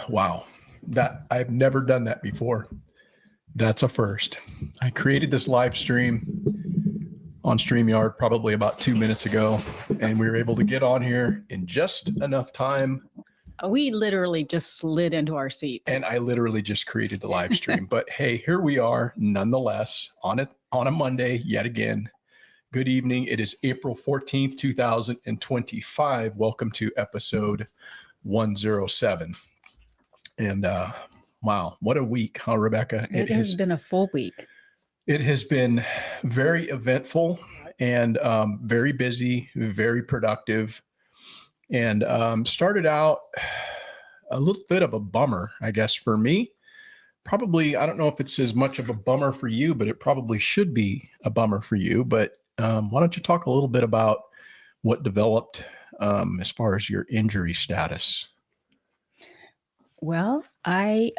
Wow, that I've never done that before. That's a first. I created this live stream on StreamYard probably about 2 minutes ago, and we were able to get on here in just enough time. We literally just slid into our seats. And I literally just created the live stream. But hey, here we are nonetheless on a Monday yet again. Good evening. It is April 14th, 2025. Welcome to episode 107. And wow, what a week, huh, Rebecca? It has been a full week. It has been very eventful and very busy, very productive, and started out a little bit of a bummer, I guess, for me. Probably, I don't know if it's as much of a bummer for you, but it probably should be a bummer for you. But why don't you talk a little bit about what developed as far as your injury status? Well, I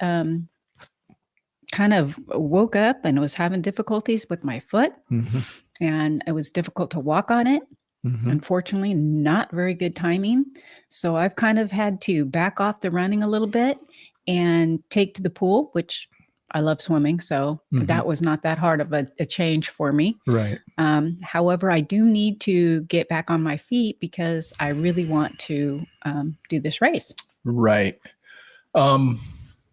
kind of woke up and was having difficulties with my foot, and it was difficult to walk on it. Unfortunately, not very good timing. So I've kind of had to back off the running a little bit and take to the pool, which I love swimming. So that was not that hard of a change for me. Right. However, I do need to get back on my feet because I really want to do this race. Right.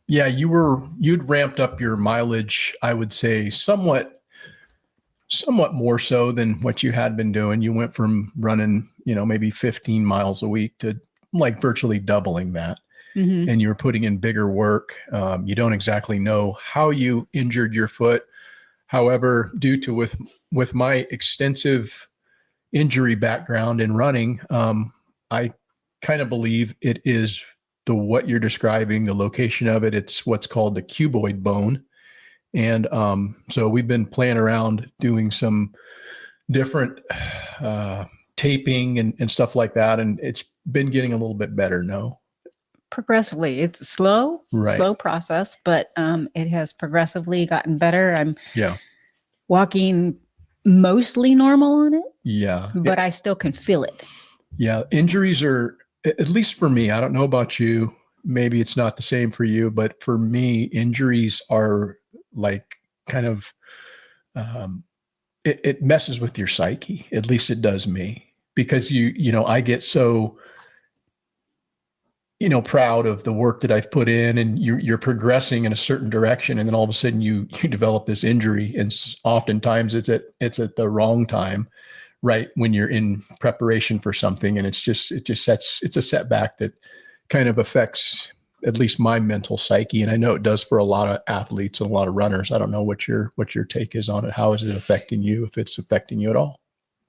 Yeah, you'd ramped up your mileage, I would say somewhat more so than what you had been doing. You went from running, maybe 15 miles a week to like virtually doubling that. And you're putting in bigger work. You don't exactly know how you injured your foot. However, due to with my extensive injury background in running, I kind of believe it is what you're describing, the location of it. It's what's called the cuboid bone. And so we've been playing around doing some different taping and stuff like that. And it's been getting a little bit better. No? Progressively. It's slow process, but it has progressively gotten better. I'm walking mostly normal on it. Yeah. But I still can feel it. Yeah. Injuries are, at least for me, I don't know about you, maybe it's not the same for you, but for me, injuries are like kind of, it messes with your psyche. At least it does me, because I get so, proud of the work that I've put in, and you're progressing in a certain direction. And then all of a sudden you develop this injury, and oftentimes it's at the wrong time, right when you're in preparation for something. And it's a setback that kind of affects at least my mental psyche. And I know it does for a lot of athletes and a lot of runners. I don't know what your take is on it. How is it affecting you, if it's affecting you at all?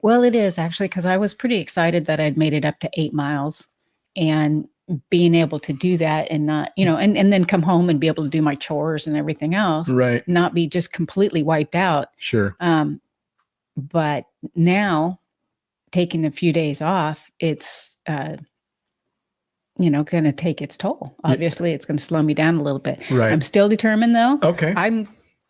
Well, it is actually, because I was pretty excited that I'd made it up to 8 miles, and being able to do that and not, and then come home and be able to do my chores and everything else, right? Not be just completely wiped out. Sure. But now, taking a few days off, it's, going to take its toll. Obviously, it's going to slow me down a little bit. Right. I'm still determined, though. Okay. I'm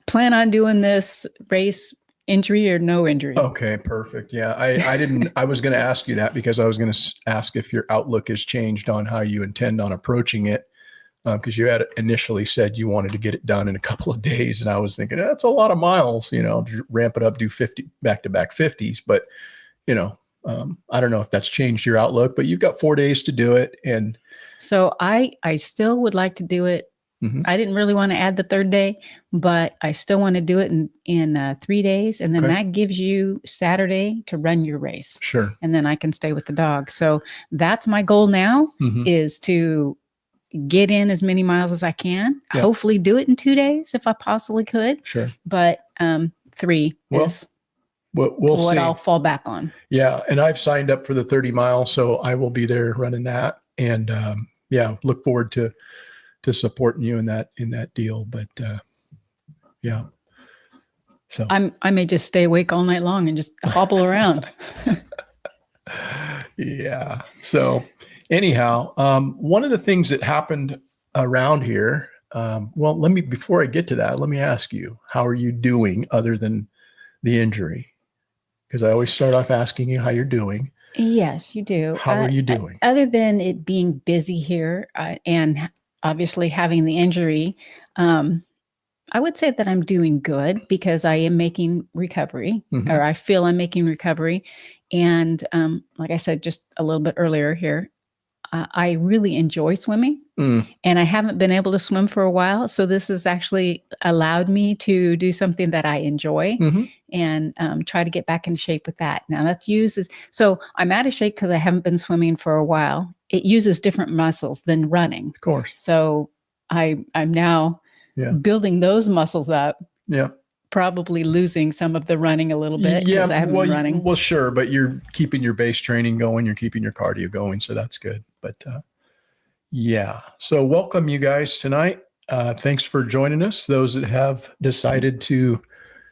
plan on doing this race, injury or no injury. Okay, perfect. Yeah, I was going to ask you that, because I was going to ask if your outlook has changed on how you intend on approaching it. Because you had initially said you wanted to get it done in a couple of days. And I was thinking, that's a lot of miles, ramp it up, do 50 back-to-back 50s. But, I don't know if that's changed your outlook, but you've got 4 days to do it. And so I still would like to do it. I didn't really want to add the third day, but I still want to do it in 3 days. And then that gives you Saturday to run your race. Sure. And then I can stay with the dog. So that's my goal now, is to get in as many miles as I can. Yep. Hopefully do it in 2 days if I possibly could. Sure. But 3 is we'll what see. I'll fall back on. Yeah. And I've signed up for the 30 miles, so I will be there running that. And look forward to supporting you in that deal. But yeah. So I may just stay awake all night long and just hobble around. Yeah. So anyhow, one of the things that happened around here, well, before I get to that, let me ask you, how are you doing other than the injury? Because I always start off asking you how you're doing. Yes, you do. How are you doing? Other than it being busy here and obviously having the injury, I would say that I'm doing good because I am making recovery, or I feel I'm making recovery. And like I said just a little bit earlier here, I really enjoy swimming. And I haven't been able to swim for a while. So this has actually allowed me to do something that I enjoy and try to get back in shape with that. Now that so I'm out of shape because I haven't been swimming for a while. It uses different muscles than running. Of course. So I'm now building those muscles up. Yeah. Probably losing some of the running a little bit because I haven't been running. Well, sure, but you're keeping your base training going. You're keeping your cardio going. So that's good. But yeah. So welcome you guys tonight. Thanks for joining us. Those that have decided to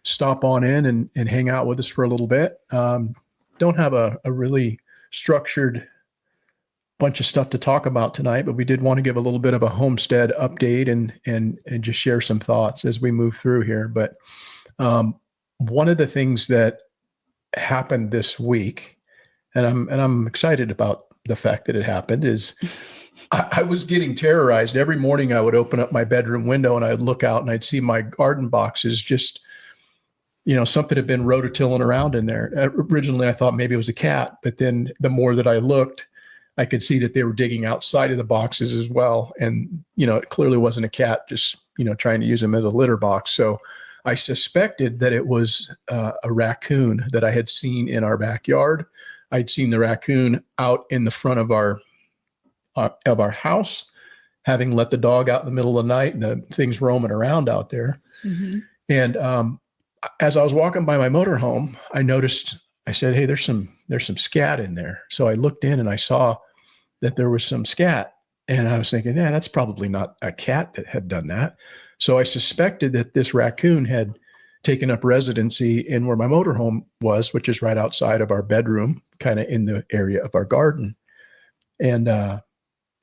stop on in and hang out with us for a little bit. Don't have a really structured bunch of stuff to talk about tonight, but we did want to give a little bit of a homestead update and just share some thoughts as we move through here. But one of the things that happened this week, and I'm excited about the fact that it happened, is I was getting terrorized. Every morning I would open up my bedroom window and I'd look out and I'd see my garden boxes just, something had been rototilling around in there. Originally I thought maybe it was a cat, but then the more that I looked, I could see that they were digging outside of the boxes as well. And, it clearly wasn't a cat, just, trying to use them as a litter box. So I suspected that it was a raccoon that I had seen in our backyard. I'd seen the raccoon out in the front of our house, having let the dog out in the middle of the night and the things roaming around out there. And as I was walking by my motorhome, I said, hey, there's some scat in there. So I looked in and I saw that there was some scat. And I was thinking, yeah, that's probably not a cat that had done that. So I suspected that this raccoon had taken up residency in where my motorhome was, which is right outside of our bedroom, kind of in the area of our garden. And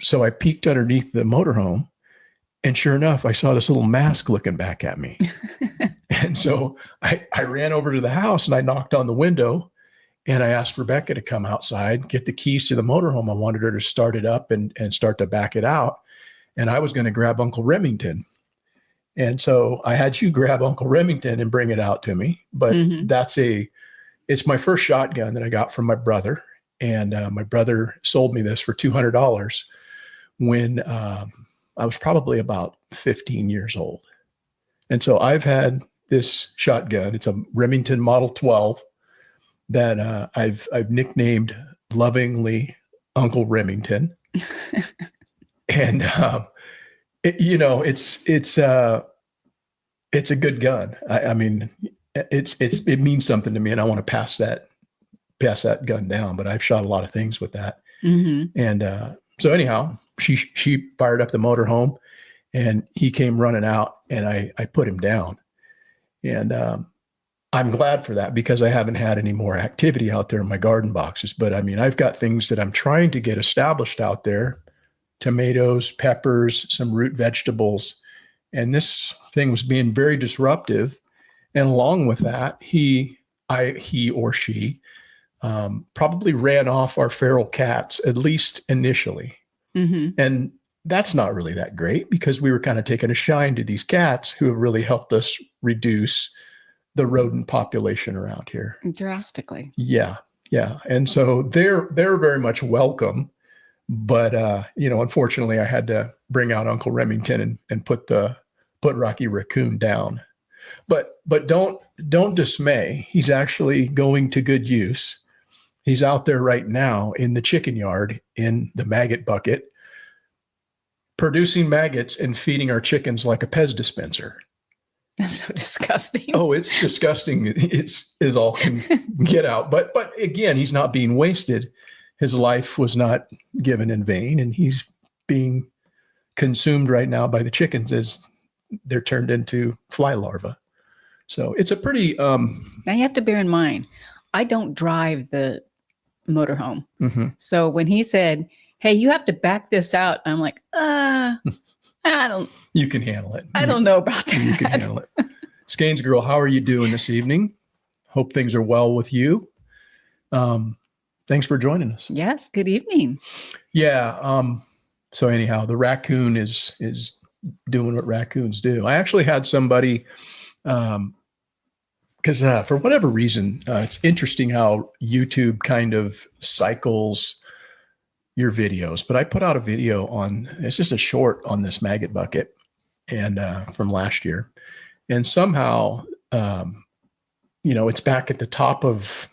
so I peeked underneath the motorhome, and sure enough, I saw this little mask looking back at me. And so I ran over to the house and I knocked on the window and I asked Rebecca to come outside, get the keys to the motorhome. I wanted her to start it up and start to back it out. And I was going to grab Uncle Remington. And so I had you grab Uncle Remington and bring it out to me. But it's my first shotgun that I got from my brother. And my brother sold me this for $200 when I was probably about 15 years old. And so I've had this shotgun. It's a Remington Model 12 that I've nicknamed lovingly Uncle Remington. And it's a good gun. I mean, it means something to me, and I want to pass that gun down. But I've shot a lot of things with that. And so anyhow, she fired up the motorhome, and he came running out, and I put him down. And I'm glad for that because I haven't had any more activity out there in my garden boxes. But I mean, I've got things that I'm trying to get established out there: tomatoes, peppers, some root vegetables. And this thing was being very disruptive. And along with that, he or she probably ran off our feral cats, at least initially. And that's not really that great because we were kind of taking a shine to these cats who have really helped us reduce the rodent population around here drastically. Yeah. And so they're very much welcome. But, unfortunately I had to bring out Uncle Remington and put Rocky Raccoon down, but don't dismay. He's actually going to good use. He's out there right now in the chicken yard in the maggot bucket, producing maggots and feeding our chickens like a Pez dispenser. That's so disgusting. Oh, it's disgusting. It's all can get out. But again, he's not being wasted. His life was not given in vain, and he's being consumed right now by the chickens as they're turned into fly larvae. So it's a pretty. Now you have to bear in mind, I don't drive the motorhome. Mhm. So when he said, "Hey, you have to back this out," I'm like, You can handle it. I don't know about that. You can handle it. Skanes girl, how are you doing this evening? Hope things are well with you. Thanks for joining us. Yes. Good evening. Yeah. So anyhow, the raccoon is doing what raccoons do. I actually had somebody, because for whatever reason, it's interesting how YouTube kind of cycles your videos. But I put out a video on, it's just a short on this maggot bucket, and from last year, and somehow, it's back at the top of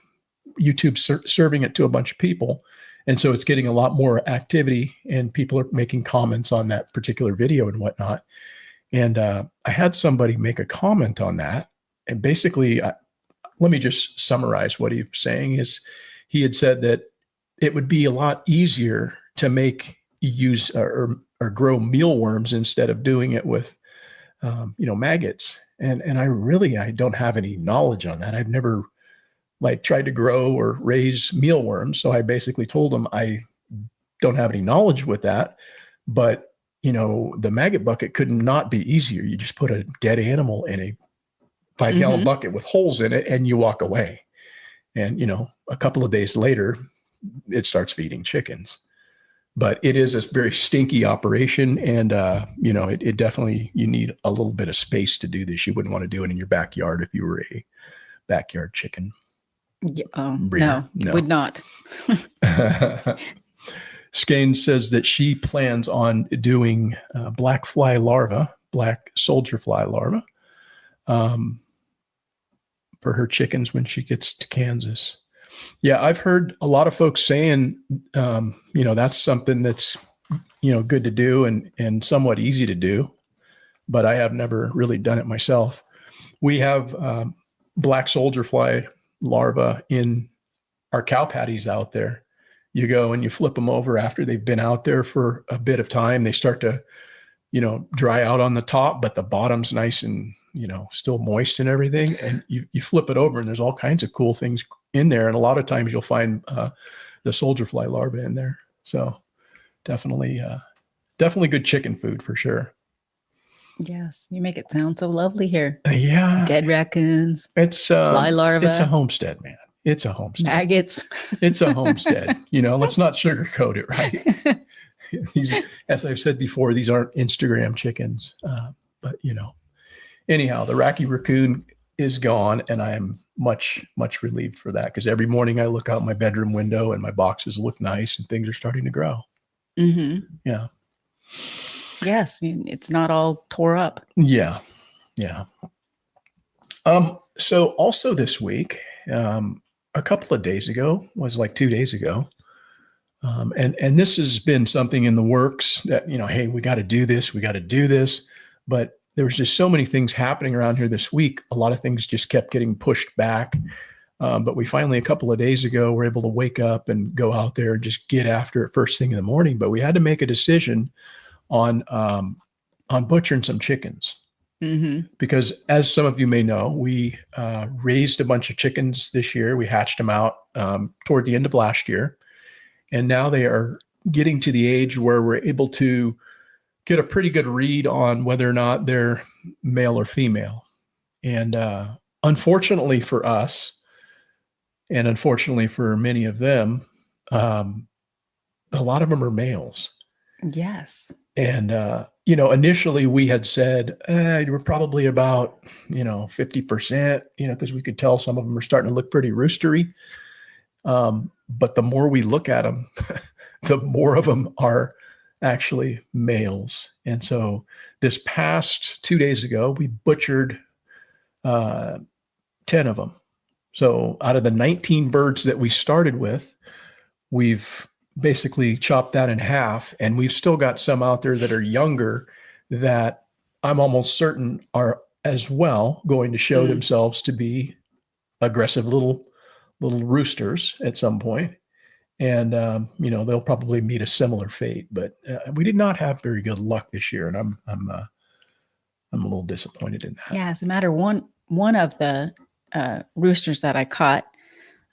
YouTube, serving it to a bunch of people. And so it's getting a lot more activity, and people are making comments on that particular video and whatnot. And I had somebody make a comment on that. And basically, let me just summarize what he was saying. Is he had said that it would be a lot easier to use or grow mealworms instead of doing it with, maggots. And I don't have any knowledge on that. I've never tried to grow or raise mealworms. So I basically told him I don't have any knowledge with that, but the maggot bucket could not be easier. You just put a dead animal in a 5-gallon bucket with holes in it and you walk away. And, a couple of days later, it starts feeding chickens. But it is a very stinky operation. And, it definitely, you need a little bit of space to do this. You wouldn't want to do it in your backyard if you were a backyard chicken. No, would not. Skane says that she plans on doing black soldier fly larva, for her chickens when she gets to Kansas. Yeah, I've heard a lot of folks saying, that's something that's, good to do and somewhat easy to do, but I have never really done it myself. We have black soldier fly larvae in our cow patties out there. You go and you flip them over after they've been out there for a bit of time. They start to, dry out on the top, but the bottom's nice and, still moist and everything. And you flip it over and there's all kinds of cool things in there. And a lot of times you'll find the soldier fly larvae in there. So definitely good chicken food for sure. Yes. You make it sound so lovely here. Yeah. Dead raccoons. It's fly larvae. It's a homestead, man. It's a homestead. Maggots. It's a homestead. Let's not sugarcoat it, right? These, as I've said before, these aren't Instagram chickens. But anyhow, the Racky raccoon is gone, and I am much, much relieved for that, because every morning I look out my bedroom window and my boxes look nice and things are starting to grow. Mm-hmm. Yeah. Yes, it's not all tore up. Yeah. Yeah. So also this week, a couple of days ago, was like 2 days ago. And this has been something in the works that, hey, we got to do this. We got to do this. But there was just so many things happening around here this week. A lot of things just kept getting pushed back. But we finally, a couple of days ago, were able to wake up and go out there and just get after it first thing in the morning. But we had to make a decision on butchering some chickens. Mm-hmm. Because as some of you may know, we raised a bunch of chickens this year. We hatched them out toward the end of last year. And now they are getting to the age where we're able to get a pretty good read on whether or not they're male or female. And unfortunately for us, and unfortunately for many of them, a lot of them are males. Yes. And, initially we had said, we're probably about, 50%, because we could tell some of them are starting to look pretty roostery. But the more we look at them, the more of them are actually males. And so this past 2 days ago, we butchered 10 of them. So out of the 19 birds that we started with, we've basically chopped that in half, and we've still got some out there that are younger that I'm almost certain are as well going to show themselves to be aggressive little roosters at some point. And, they'll probably meet a similar fate, but we did not have very good luck this year. And I'm a little disappointed in that. Yeah. As a matter, one of the roosters that I caught,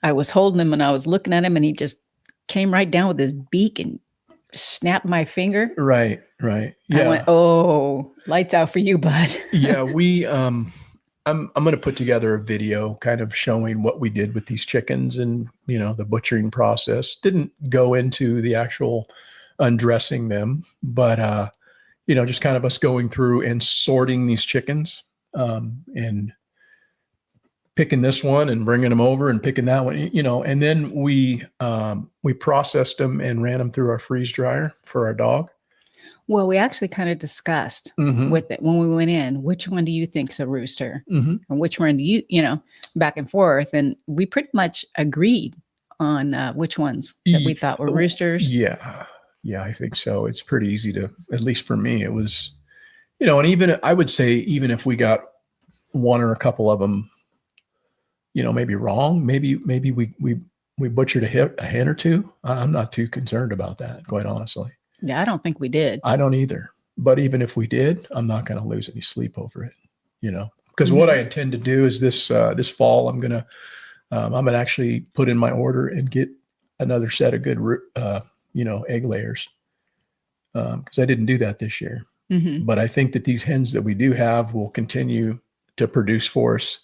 I was holding him and I was looking at him and he just came right down with his beak and snapped my finger. Right. Yeah. I went, oh, lights out for you, bud. Yeah. I'm going to put together a video kind of showing what we did with these chickens and, the butchering process. Didn't go into the actual undressing them, but, just kind of us going through and sorting these chickens, and picking this one and bringing them over and picking that one, and then we processed them and ran them through our freeze dryer for our dog. Well, we actually kind of discussed with it when we went in, which one do you think's a rooster? And which one do you, back and forth. And we pretty much agreed on which ones that we thought were roosters. Yeah. Yeah, I think so. It's pretty easy to, at least for me, it was, and even, I would say, even if we got one or a couple of them, maybe wrong, maybe we butchered a hen or two. I'm not too concerned about that, quite honestly. Yeah, I don't think we did. I don't either. But even if we did, I'm not going to lose any sleep over it, because what I intend to do is this fall, I'm going to actually put in my order and get another set of good, egg layers. Because I didn't do that this year. But I think that these hens that we do have will continue to produce for us.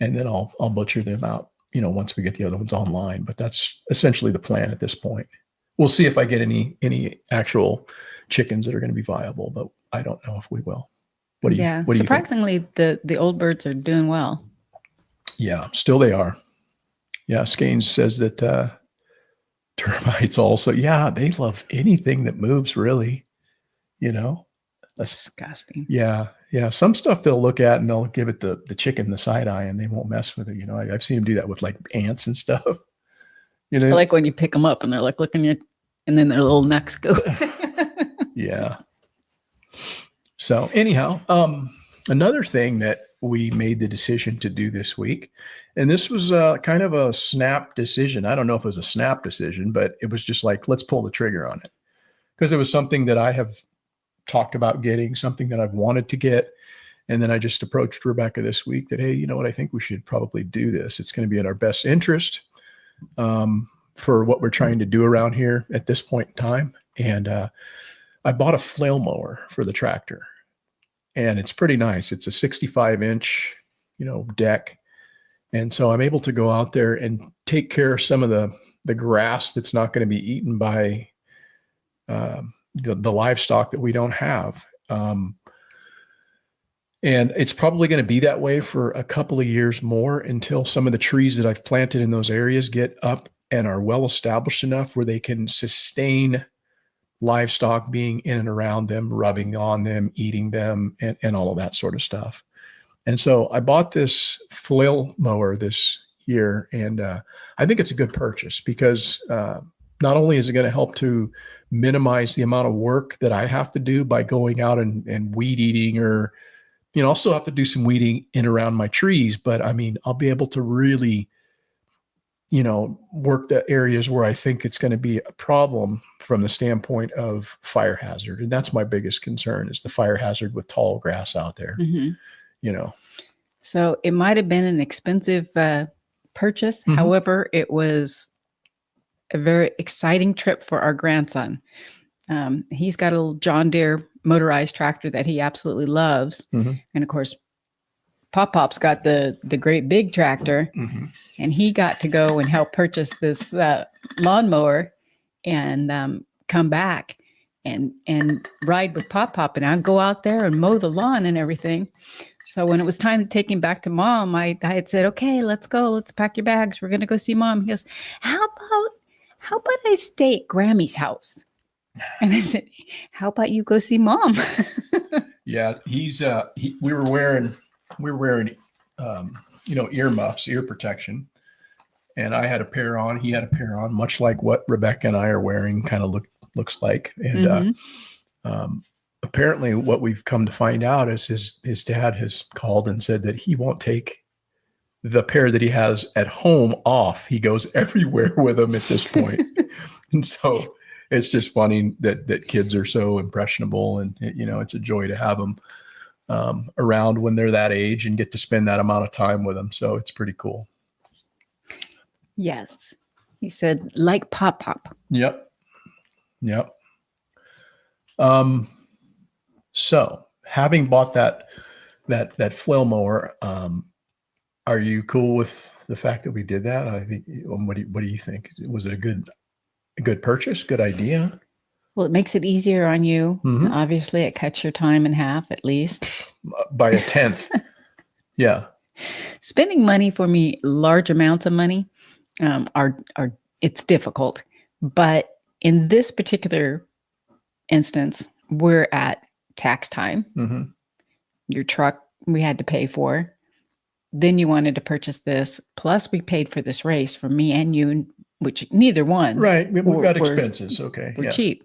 And then I'll butcher them out, once we get the other ones online. But that's essentially the plan at this point. We'll see if I get any actual chickens that are going to be viable, but I don't know if we will. What do you think? Surprisingly, the old birds are doing well. Yeah, still they are. Yeah, Scanes says that termites also. Yeah, they love anything that moves, really. That's disgusting. Yeah. Some stuff they'll look at and they'll give it the chicken the side eye, and they won't mess with it. I've seen them do that with like ants and stuff. Like when you pick them up and they're like looking at, and then their little necks go. Yeah. So anyhow, another thing that we made the decision to do this week, and this was kind of a snap decision. I don't know if it was a snap decision, but it was just like, let's pull the trigger on it, because it was something that I have talked about getting, something that I've wanted to get. And then I just approached Rebecca this week that, hey, you know what? I think we should probably do this. It's going to be in our best interest for what we're trying to do around here at this point in time. And I bought a flail mower for the tractor, and it's pretty nice. It's a 65-inch, deck. And so I'm able to go out there and take care of some of the grass that's not going to be eaten by the livestock that we don't have. And it's probably going to be that way for a couple of years more, until some of the trees that I've planted in those areas get up and are well established enough where they can sustain livestock being in and around them, rubbing on them, eating them, and all of that sort of stuff. And so I bought this flail mower this year, and I think it's a good purchase, because not only is it going to help to minimize the amount of work that I have to do by going out and weed eating, or I'll still have to do some weeding in around my trees, but I mean, I'll be able to really, work the areas where I think it's going to be a problem from the standpoint of fire hazard. And that's my biggest concern, is the fire hazard with tall grass out there, So it might've been an expensive purchase. However, it was a very exciting trip for our grandson. He's got a little John Deere motorized tractor that he absolutely loves. And of course, Pop's got the great big tractor, and he got to go and help purchase this lawnmower and come back and ride with Pop, and I'd go out there and mow the lawn and everything. So when it was time to take him back to Mom, I had said, okay, let's go. Let's pack your bags. We're going to go see Mom. He goes, how about I stay at Grammy's house? And I said, how about you go see Mom? Yeah, we were wearing earmuffs, ear protection, and I had a pair on. He had a pair on, much like what Rebecca and I are wearing, kind of looks like. And apparently, what we've come to find out is his dad has called and said that he won't take the pair that he has at home off. He goes everywhere with them at this point. And so it's just funny that kids are so impressionable, and it's a joy to have them around when they're that age and get to spend that amount of time with them. So it's pretty cool. Yes. He said, like Pop Pop. Yep. Yep. Um, so having bought that flail mower, are you cool with the fact that we did that? I think, what do you think? Was it a good purchase? Good idea? Well, it makes it easier on you. Mhm. Obviously, it cuts your time in half at least. By a tenth. Yeah. Spending money for me, large amounts of money, are it's difficult. But in this particular instance, we're at tax time. Mm-hmm. Your truck we had to pay for. Then you wanted to purchase this. Plus, we paid for this race for me and you, which neither one. Right. We've got were expenses. Okay. were Yeah. cheap.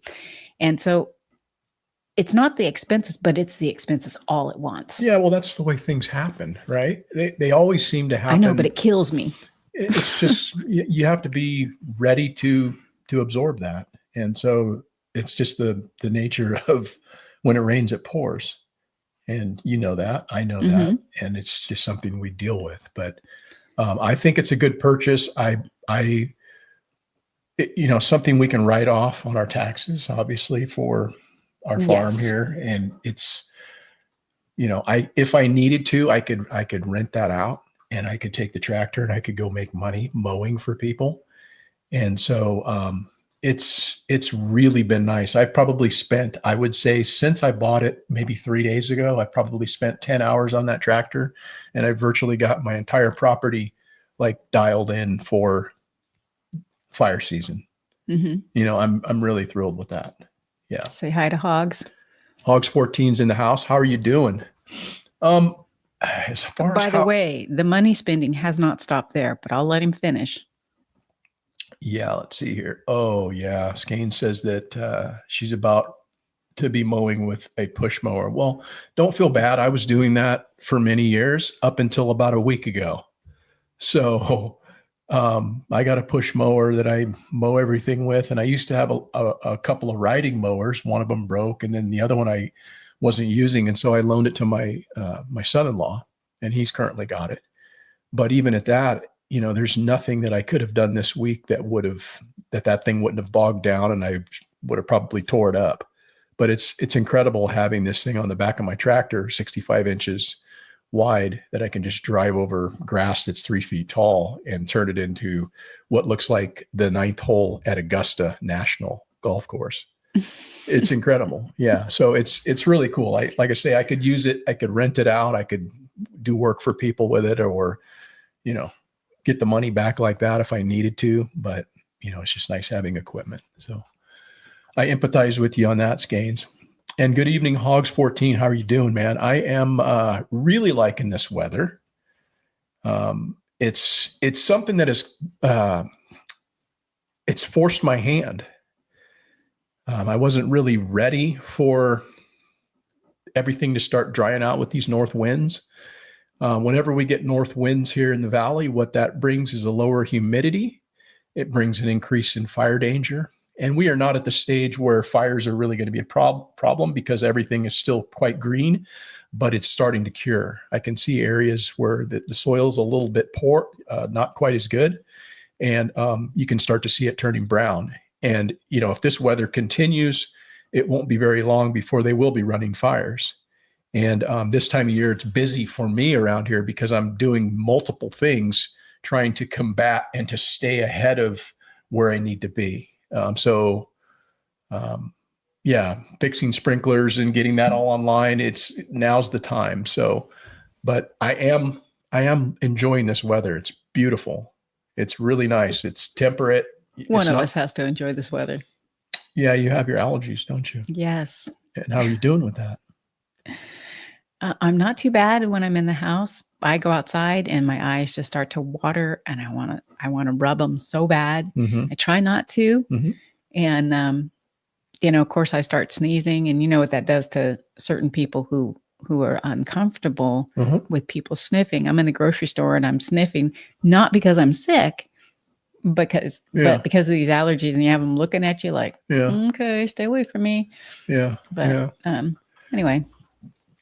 And so it's not the expenses, but it's the expenses all at once. Yeah. Well, that's the way things happen, right? They always seem to happen. I know, but it kills me. It's just you have to be ready to absorb that, and so it's just the nature of when it rains, it pours, and you know that, I know that, and it's just something we deal with. But I think it's a good purchase. Something we can write off on our taxes, obviously, for our farm here, and it's if I needed to, I could rent that out. And I could take the tractor and I could go make money mowing for people. And so it's really been nice. I've probably spent, I would say, since I bought it maybe 3 days ago, I probably spent 10 hours on that tractor, and I virtually got my entire property like dialed in for fire season. I'm really thrilled with that. Yeah. Say hi to Hogs. Hogs 14's in the house. How are you doing? As far By as the way, the money spending has not stopped there, but I'll let him finish. Yeah, let's see here. Oh, yeah. Skane says that she's about to be mowing with a push mower. Well, don't feel bad. I was doing that for many years up until about a week ago. So I got a push mower that I mow everything with. And I used to have a couple of riding mowers. One of them broke, and then the other one I wasn't using. And so I loaned it to my son-in-law, and he's currently got it. But even at that, there's nothing that I could have done this week that thing wouldn't have bogged down, and I would have probably tore it up. But it's incredible having this thing on the back of my tractor, 65 inches wide, that I can just drive over grass that's 3 feet tall and turn it into what looks like the 9th hole at Augusta National Golf Course. It's incredible. Yeah. So it's really cool. Like I say, I could use it. I could rent it out. I could do work for people with it, or, get the money back like that if I needed to. But, it's just nice having equipment. So I empathize with you on that, Skanes. And good evening, Hogs 14. How are you doing, man? I am really liking this weather. It's something that is, it's forced my hand. I wasn't really ready for everything to start drying out with these north winds. Whenever we get north winds here in the valley, what that brings is a lower humidity. It brings an increase in fire danger. And we are not at the stage where fires are really going to be a problem because everything is still quite green, but it's starting to cure. I can see areas where the soil is a little bit poor, not quite as good. And you can start to see it turning brown. And, if this weather continues, it won't be very long before they will be running fires. And this time of year, it's busy for me around here because I'm doing multiple things trying to combat and to stay ahead of where I need to be. Fixing sprinklers and getting that all online. Now's the time. So, but I am enjoying this weather. It's beautiful. It's really nice. It's temperate. One of us has to enjoy this weather. Yeah, you have your allergies, don't you? Yes. And how are you doing with that? I'm not too bad when I'm in the house. I go outside and my eyes just start to water, and I want to rub them so bad. I try not to. And, of course I start sneezing, and you know what that does to certain people who are uncomfortable with people sniffing. I'm in the grocery store and I'm sniffing, not because I'm sick, but because of these allergies, and you have them looking at you like, okay, stay away from me. Yeah. But anyway.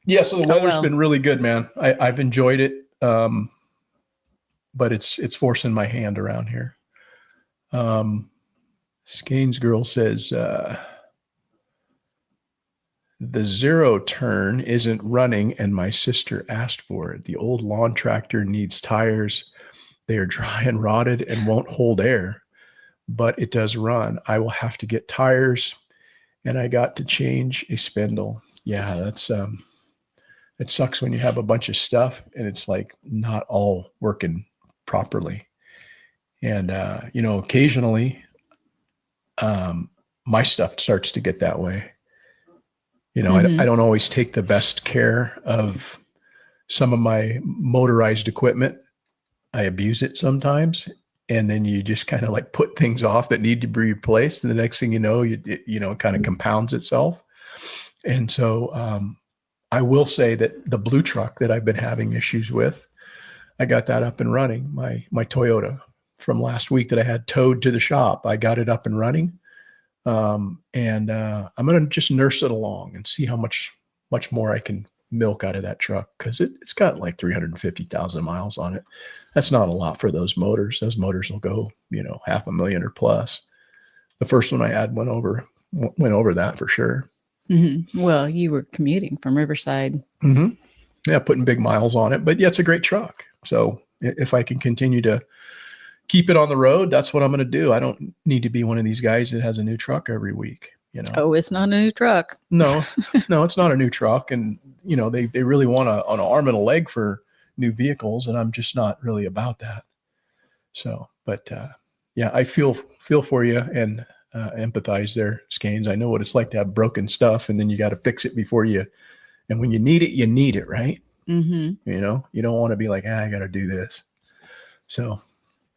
Yeah. So the weather's been really good, man. I've enjoyed it. But it's forcing my hand around here. Skane's girl says, the zero turn isn't running and my sister asked for it. The old lawn tractor needs tires. They are dry and rotted and won't hold air, but it does run. I will have to get tires and I got to change a spindle. Yeah, that's, it sucks when you have a bunch of stuff and it's like not all working properly. And, occasionally, my stuff starts to get that way. I don't always take the best care of some of my motorized equipment. I abuse it sometimes. And then you just kind of like put things off that need to be replaced. And the next thing you know, it kind of compounds itself. And so I will say that the blue truck that I've been having issues with, I got that up and running. My Toyota from last week that I had towed to the shop, I got it up and running. And I'm going to just nurse it along and see how much more I can milk out of that truck. Cause it's got like 350,000 miles on it. That's not a lot for those motors. Those motors will go, 500,000 or plus. The first one I had went over that for sure. Mm-hmm. Well, you were commuting from Riverside. Mm-hmm. Yeah. Putting big miles on it, but yeah, it's a great truck. So if I can continue to keep it on the road, that's what I'm going to do. I don't need to be one of these guys that has a new truck every week. Oh, it's not a new truck. No, it's not a new truck. And, they really want an arm and a leg for new vehicles. And I'm just not really about that. So, but yeah, I feel for you and empathize there, Skanes. I know what it's like to have broken stuff and then you got to fix it and when you need it, right? Mm-hmm. You don't want to be like, I got to do this. So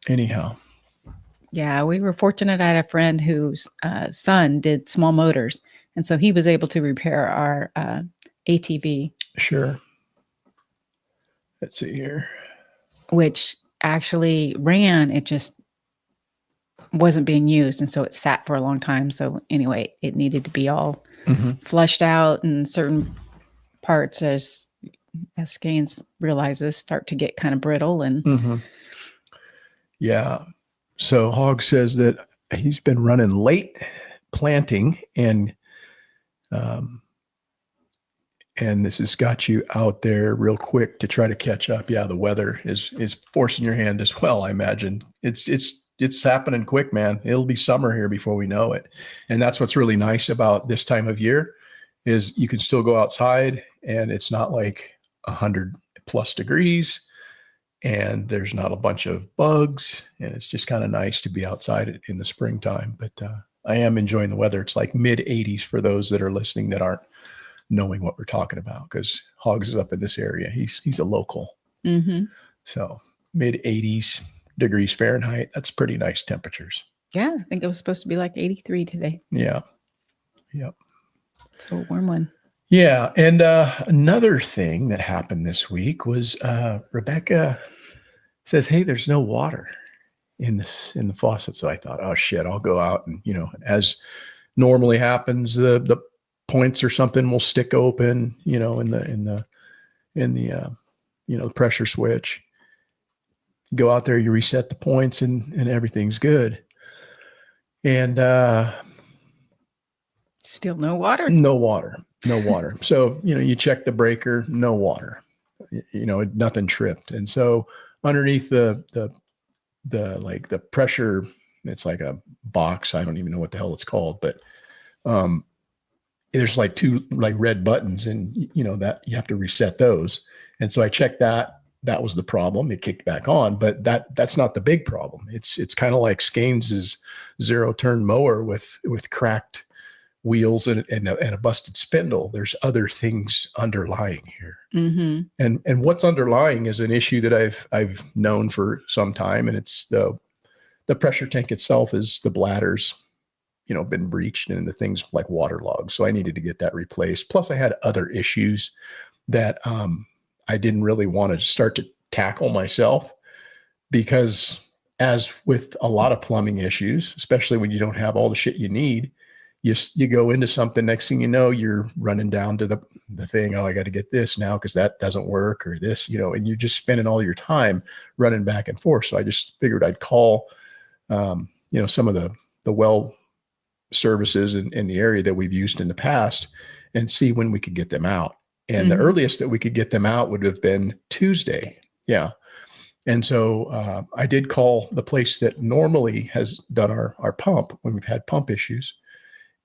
anyhow. Yeah, we were fortunate. I had a friend whose son did small motors. And so he was able to repair our ATV. Sure. Let's see here. Which actually ran. It just wasn't being used. And so it sat for a long time. So anyway, it needed to be all flushed out, and certain parts, as Skanes realizes, start to get kind of brittle. And yeah. So Hogg says that he's been running late planting and this has got you out there real quick to try to catch up. Yeah. The weather is forcing your hand as well. I imagine it's happening quick, man. It'll be summer here before we know it. And that's what's really nice about this time of year is you can still go outside and it's not like 100+ degrees. And there's not a bunch of bugs, and it's just kind of nice to be outside in the springtime. But I am enjoying the weather. It's like mid 80s for those that are listening that aren't knowing what we're talking about, because Hogs is up in this area. He's a local. Mm-hmm. So mid 80s degrees Fahrenheit. That's pretty nice temperatures. Yeah, I think it was supposed to be like 83 today. Yeah. Yep. So a warm one. Yeah. And another thing that happened this week was Rebecca says, hey, there's no water in the faucet. So I thought, oh shit, I'll go out and, as normally happens, the points or something will stick open, in the pressure switch. Go out there, you reset the points and everything's good. And still no water. No water. So, you check the breaker, no water, nothing tripped. And so underneath the pressure, it's like a box. I don't even know what the hell it's called, but there's like two like red buttons and that you have to reset those. And so I checked that. That was the problem. It kicked back on, but that's not the big problem. It's kind of like Skanes's zero turn mower with cracked wheels and a busted spindle. There's other things underlying here. Mm-hmm. And what's underlying is an issue that I've known for some time. And it's the pressure tank itself is the bladders, been breached and the things like waterlogged. So I needed to get that replaced. Plus I had other issues that, I didn't really want to start to tackle myself, because as with a lot of plumbing issues, especially when you don't have all the shit you need, you go into something, next thing you know, you're running down to the thing. Oh, I got to get this now because that doesn't work, or this, and you're just spending all your time running back and forth. So I just figured I'd call, some of the well services in the area that we've used in the past and see when we could get them out. And the earliest that we could get them out would have been Tuesday. Yeah. And so I did call the place that normally has done our pump when we've had pump issues.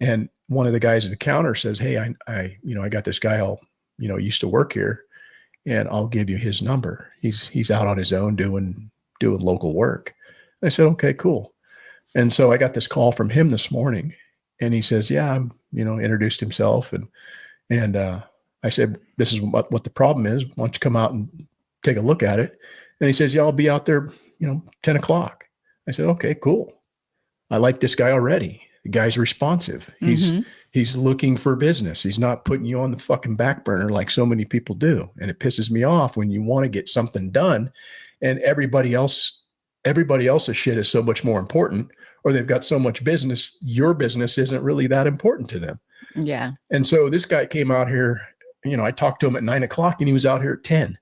And one of the guys at the counter says, hey, I got this guy used to work here, and I'll give you his number. He's out on his own doing local work. I said, okay, cool. And so I got this call from him this morning, and he says, yeah, I'm, introduced himself. And I said, this is what the problem is. Why don't you come out and take a look at it? And he says, yeah, I'll be out there, 10 o'clock. I said, okay, cool. I like this guy already. The guy's responsive. He's looking for business. He's not putting you on the fucking back burner like so many people do. And it pisses me off when you want to get something done and everybody else's shit is so much more important, or they've got so much business. Your business isn't really that important to them. Yeah. And so this guy came out here, I talked to him at 9 o'clock and he was out here at 10.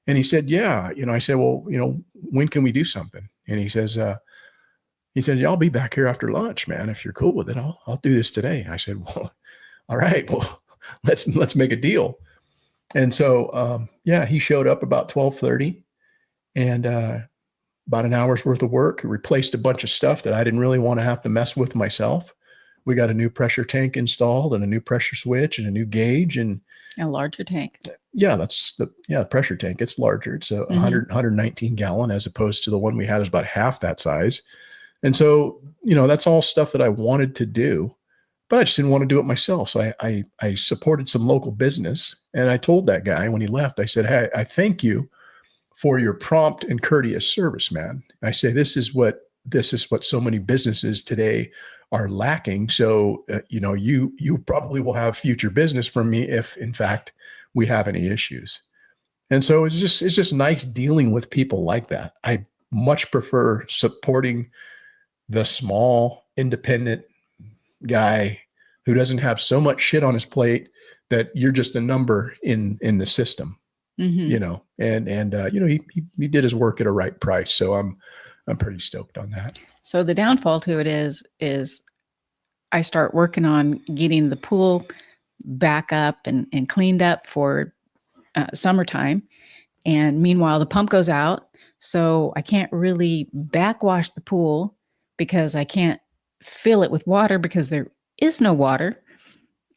And he said, yeah, I said, well, when can we do something? And he said, yeah, I'll be back here after lunch, man. If you're cool with it, I'll do this today. I said, well, all right, well, let's make a deal. And so, he showed up about 12:30 and, about an hour's worth of work. He replaced a bunch of stuff that I didn't really want to have to mess with myself. We got a new pressure tank installed and a new pressure switch and a new gauge and a larger tank. Yeah, that's the pressure tank. It's larger. It's a 119 gallon as opposed to the one we had is about half that size. And so, that's all stuff that I wanted to do, but I just didn't want to do it myself. So I supported some local business, and I told that guy when he left, I said, hey, I thank you for your prompt and courteous service, man. I say, this is what so many businesses today are lacking. So, you probably will have future business from me if in fact we have any issues. And so it's just nice dealing with people like that. I much prefer supporting the small independent guy who doesn't have so much shit on his plate that you're just a number in the system, and he did his work at a right price. So I'm pretty stoked on that. So the downfall to it is I start working on getting the pool back up and cleaned up for summertime. And meanwhile, the pump goes out. So I can't really backwash the pool because I can't fill it with water because there is no water.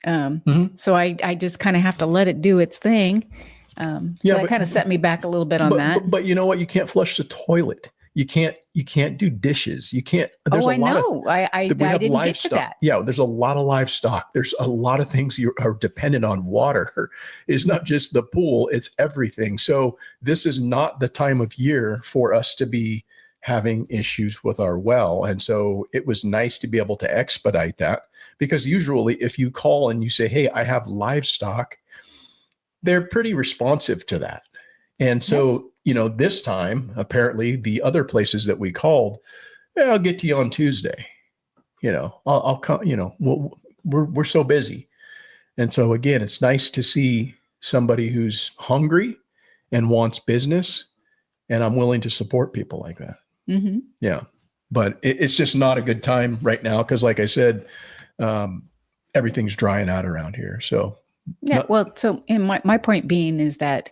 So I just kind of have to let it do its thing. So that kind of set me back a little bit on that. But you know what? You can't flush the toilet. You can't do dishes. You can't. There's I know. I didn't get to that. Yeah, there's a lot of livestock. There's a lot of things you are dependent on water. It's not just the pool, it's everything. So this is not the time of year for us to be having issues with our well. And so it was nice to be able to expedite that, because usually if you call and you say, hey, I have livestock, they're pretty responsive to that. And so, this time, apparently the other places that we called, I'll get to you on Tuesday. I'll come, we're so busy. And so again, it's nice to see somebody who's hungry and wants business, and I'm willing to support people like that. Mm-hmm. Yeah. But it's just not a good time right now. Cause like I said, everything's drying out around here. So yeah, so in my point being is that,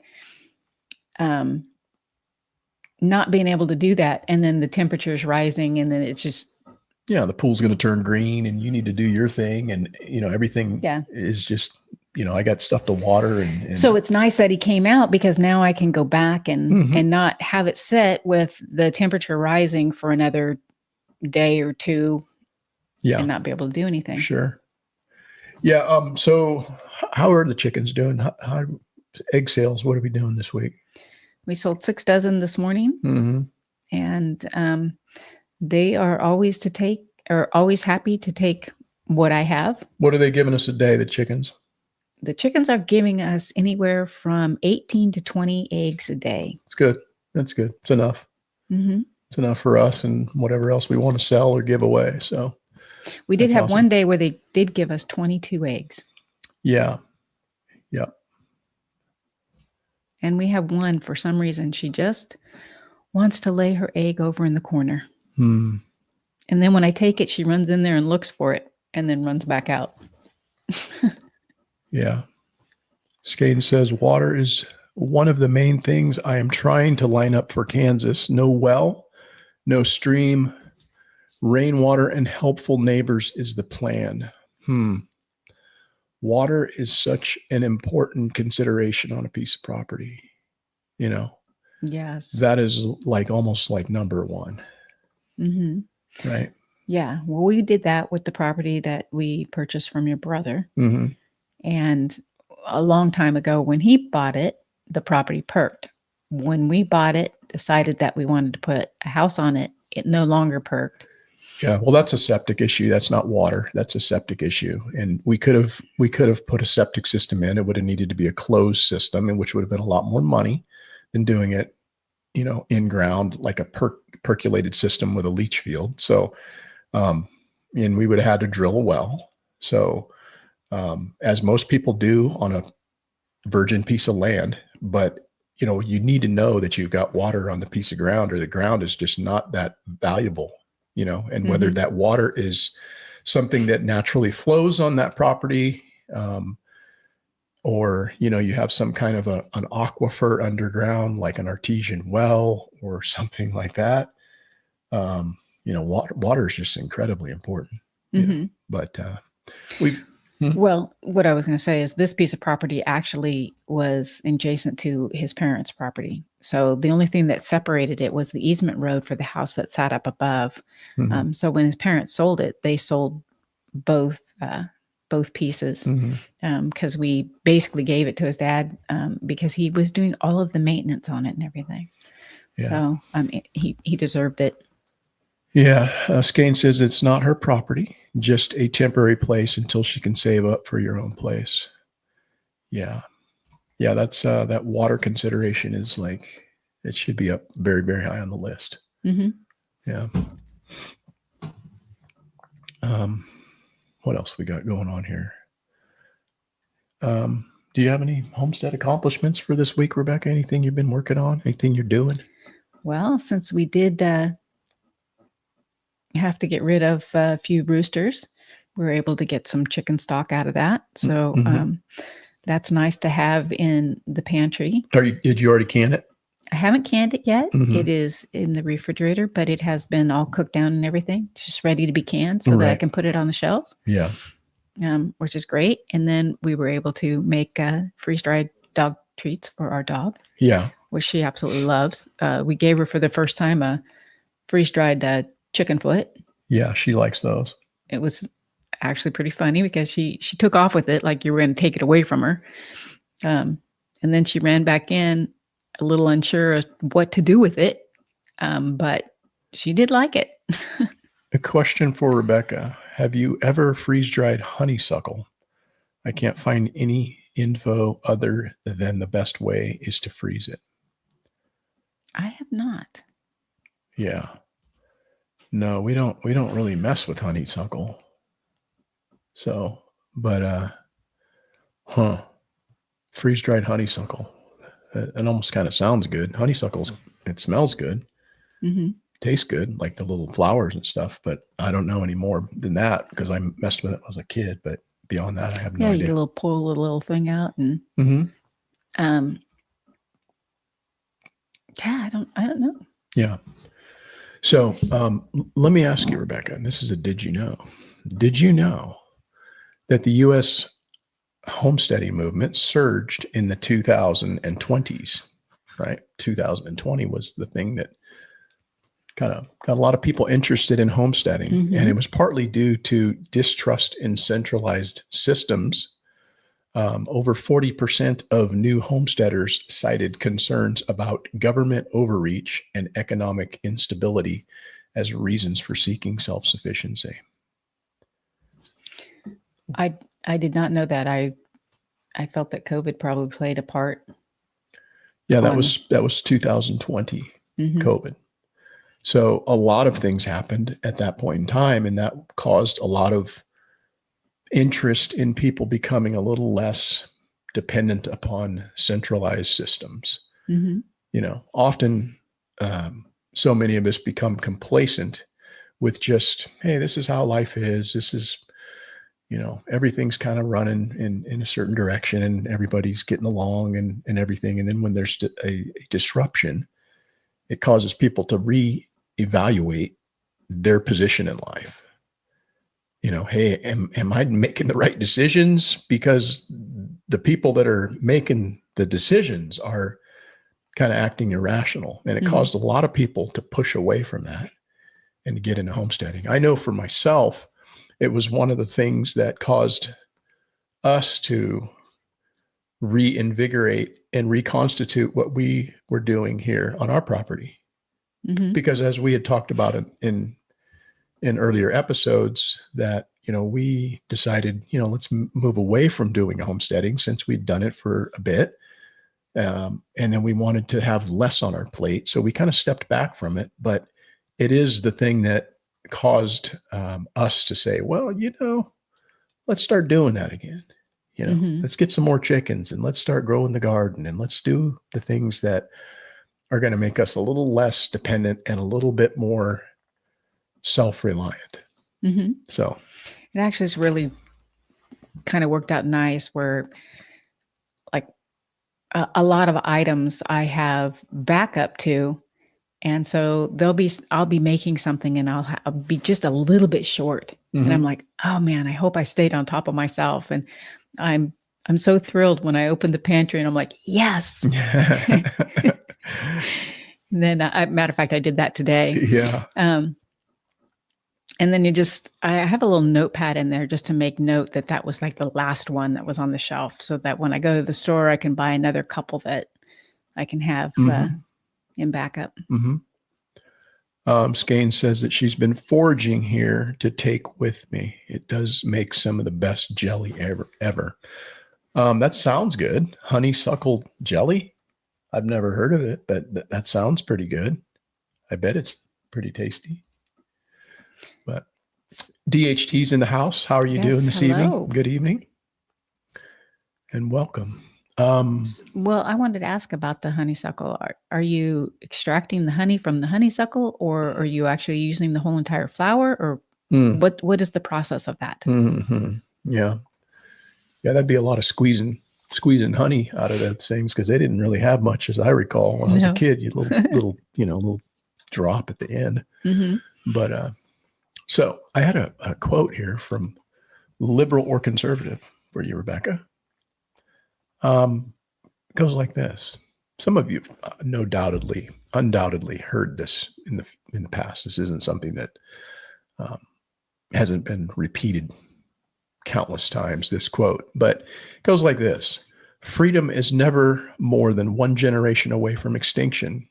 not being able to do that, and then the temperature's rising, and then it's just the pool's going to turn green, and you need to do your thing, and everything is just I got stuff to water, and so it's nice that he came out, because now I can go back and not have it set with the temperature rising for another day or two, and not be able to do anything. Sure. Yeah. So how are the chickens doing? How egg sales? What are we doing this week? We sold 6 dozen this morning, and they are always happy to take what I have. What are they giving us a day, the chickens? The chickens are giving us anywhere from 18 to 20 eggs a day. It's good. That's good. It's enough. Mm-hmm. It's enough for us and whatever else we want to sell or give away. So we did have one day where they did give us 22 eggs. Yeah. Yeah. And we have one, for some reason, she just wants to lay her egg over in the corner. And then when I take it, she runs in there and looks for it and then runs back out. Yeah. Skaden says, water is one of the main things I am trying to line up for Kansas. No well, no stream, rainwater, and helpful neighbors is the plan. Water is such an important consideration on a piece of property. Yes. That is like almost like number one. Mm-hmm. Right. Yeah. Well, we did that with the property that we purchased from your brother. Mm-hmm. And a long time ago when he bought it, the property perked. When we bought it, decided that we wanted to put a house on it, it no longer perked. Yeah, well, that's a septic issue. That's not water. That's a septic issue. And we could have put a septic system in. It would have needed to be a closed system, and which would have been a lot more money than doing it, in ground, like a percolated system with a leach field. So, and we would have had to drill a well. So, as most people do on a virgin piece of land, but you need to know that you've got water on the piece of ground, or the ground is just not that valuable. And whether that water is something that naturally flows on that property, or, you have some kind of an aquifer underground, like an artesian well or something like that. Water is just incredibly important. But well, what I was going to say is this piece of property actually was adjacent to his parents' property. So the only thing that separated it was the easement road for the house that sat up above. So when his parents sold it, they sold both pieces, because we basically gave it to his dad because he was doing all of the maintenance on it and everything. Yeah. So he deserved it. Yeah. Skane says it's not her property, just a temporary place until she can save up for your own place. Yeah. Yeah. That's that water consideration is like, it should be up very, very high on the list. Yeah. What else we got going on here? Do you have any homestead accomplishments for this week, Rebecca? Anything you've been working on? Anything you're doing? Well, since we did have to get rid of a few roosters, we were able to get some chicken stock out of that. So that's nice to have in the pantry. Did you already can it? I haven't canned it yet. It is in the refrigerator, but it has been all cooked down and everything, just ready to be canned so that I can put it on the shelves. Yeah. Which is great. And then we were able to make freeze-dried dog treats for our dog. Yeah. Which she absolutely loves. We gave her for the first time a freeze-dried chicken foot. Yeah, she likes those. It was actually pretty funny because she took off with it like you were going to take it away from her. And then she ran back in a little unsure of what to do with it. But she did like it. A question for Rebecca. Have you ever freeze-dried honeysuckle? I can't find any info other than the best way is to freeze it. I have not. Yeah. No, we don't really mess with honeysuckle. So, but freeze-dried honeysuckle. It almost kind of sounds good. Honeysuckles, it smells good. Tastes good, like the little flowers and stuff, but I don't know any more than that because I messed with it when I was a kid, but beyond that, I have no idea. You pull the little thing out and I don't know. Yeah. So let me ask you, Rebecca, and this is a did you know? Did you know that the U.S. homesteading movement surged in the 2020s, right? 2020 was the thing that kind of got a lot of people interested in homesteading. And it was partly due to distrust in centralized systems. Over 40% of new homesteaders cited concerns about government overreach and economic instability as reasons for seeking self-sufficiency. I did not know that. I felt that COVID probably played a part. Yeah, that was 2020 COVID. So a lot of things happened at that point in time, and that caused a lot of interest in people becoming a little less dependent upon centralized systems. Often so many of us become complacent with just, hey, this is how life is. This is, everything's kind of running in a certain direction and everybody's getting along and everything. And then when there's a disruption, it causes people to reevaluate their position in life. Hey, am I making the right decisions? Because the people that are making the decisions are kind of acting irrational. And it caused a lot of people to push away from that and to get into homesteading. I know for myself, it was one of the things that caused us to reinvigorate and reconstitute what we were doing here on our property. Because as we had talked about it in earlier episodes, that, we decided, let's move away from doing homesteading since we'd done it for a bit. And then we wanted to have less on our plate. So we kind of stepped back from it, but it is the thing that caused us to say, well, let's start doing that again. Let's get some more chickens and let's start growing the garden and let's do the things that are going to make us a little less dependent and a little bit more self-reliant. So it actually is really kind of worked out nice where like a lot of items I have backup to. And so I'll be making something and I'll be just a little bit short. And I'm like, oh man, I hope I stayed on top of myself. And I'm so thrilled when I open the pantry and I'm like, yes. And then matter of fact, I did that today. Yeah. And then I have a little notepad in there just to make note that was like the last one that was on the shelf so that when I go to the store, I can buy another couple that I can have in backup. Skane says that she's been foraging here to take with me. It does make some of the best jelly ever. That sounds good. Honeysuckle jelly. I've never heard of it, but that sounds pretty good. I bet it's pretty tasty. But DHT's in the house. How are you doing this evening? Good evening. And welcome. Well, I wanted to ask about the honeysuckle. Are you extracting the honey from the honeysuckle or are you actually using the whole entire flower or what is the process of that? Yeah. Yeah, that'd be a lot of squeezing honey out of those things because they didn't really have much, as I recall. When I was a kid, you little drop at the end. But so I had a quote here from Liberal or Conservative for you, Rebecca. It goes like this. Some of you undoubtedly heard this in the past. This isn't something that hasn't been repeated countless times, this quote, but it goes like this. Freedom is never more than one generation away from extinction.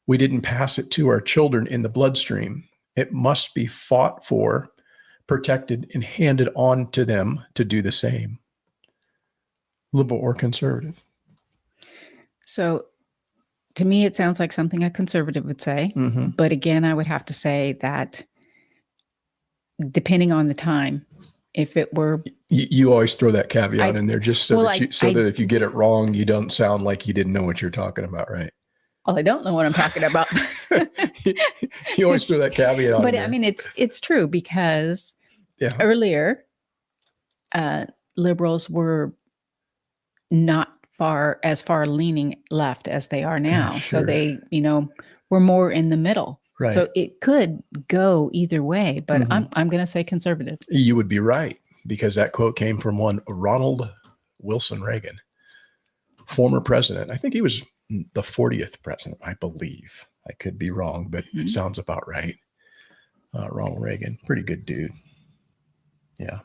We didn't pass it to our children in the bloodstream. It must be fought for, protected, and handed on to them to do the same. Liberal or conservative? So to me, it sounds like something a conservative would say. But again, I would have to say that depending on the time, if it were... You always throw that caveat in there just so that if you get it wrong, you don't sound like you didn't know what you're talking about, right? Well, I don't know what I'm talking about. You always throw that caveat on. But I mean, it's true because earlier, liberals were not as far leaning left as they are now. Sure. So they, were more in the middle. Right. So it could go either way, but I'm going to say conservative. You would be right because that quote came from one Ronald Wilson Reagan, former president. I think he was the 40th president, I believe. I could be wrong, but it sounds about right. Ronald Reagan, pretty good dude. Yeah.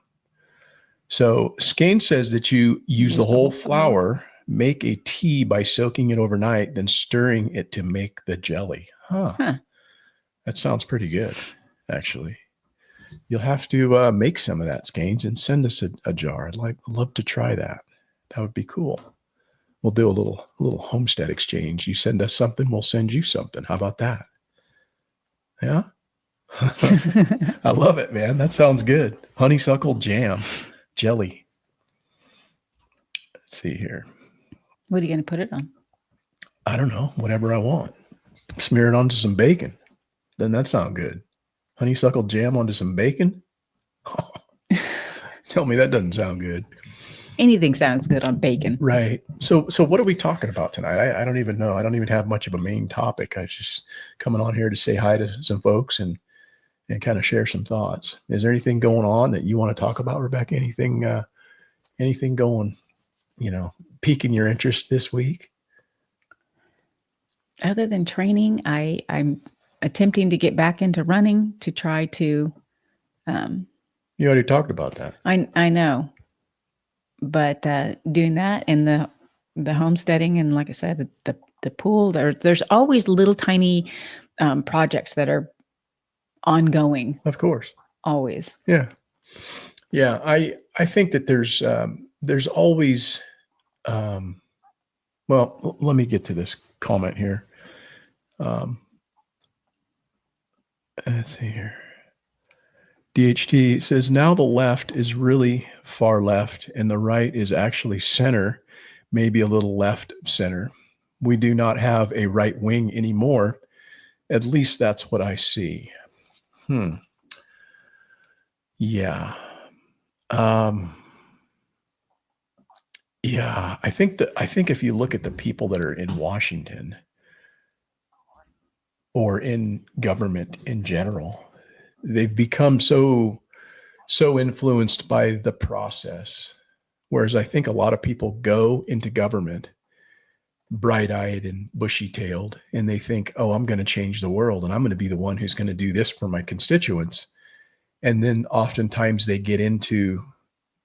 So Skane says that you use the whole flour, make a tea by soaking it overnight, then stirring it to make the jelly. Huh. That sounds pretty good, actually. You'll have to make some of that, Skanes, and send us a jar. I'd love to try that. That would be cool. We'll do a little homestead exchange. You send us something, we'll send you something. How about that? Yeah. I love it, man. That sounds good. Honeysuckle jam, jelly. Let's see here. What are you going to put it on? I don't know. Whatever I want. Smear it onto some bacon. Doesn't that sound good? Honeysuckle jam onto some bacon? Tell me that doesn't sound good. Anything sounds good on bacon. Right. So what are we talking about tonight? I don't even know. I don't even have much of a main topic. I was just coming on here to say hi to some folks and kind of share some thoughts. Is there anything going on that you want to talk about, Rebecca? Anything going, piquing your interest this week? Other than training, I'm attempting to get back into running to try to. You already talked about that. I know, but doing that and the homesteading and, like I said, the pool. There's always little tiny projects that are ongoing. Of course, always. Yeah. I think that there's always. Well, let me get to this comment here. Let's see here. DHT says, now the left is really far left and the right is actually center, maybe a little left of center. We do not have a right wing anymore. At least that's what I see. Yeah. Yeah, I think if you look at the people that are in Washington or in government in general, they've become so influenced by the process. Whereas I think a lot of people go into government bright-eyed and bushy-tailed, and they think, oh, I'm going to change the world and I'm going to be the one who's going to do this for my constituents. And then oftentimes they get into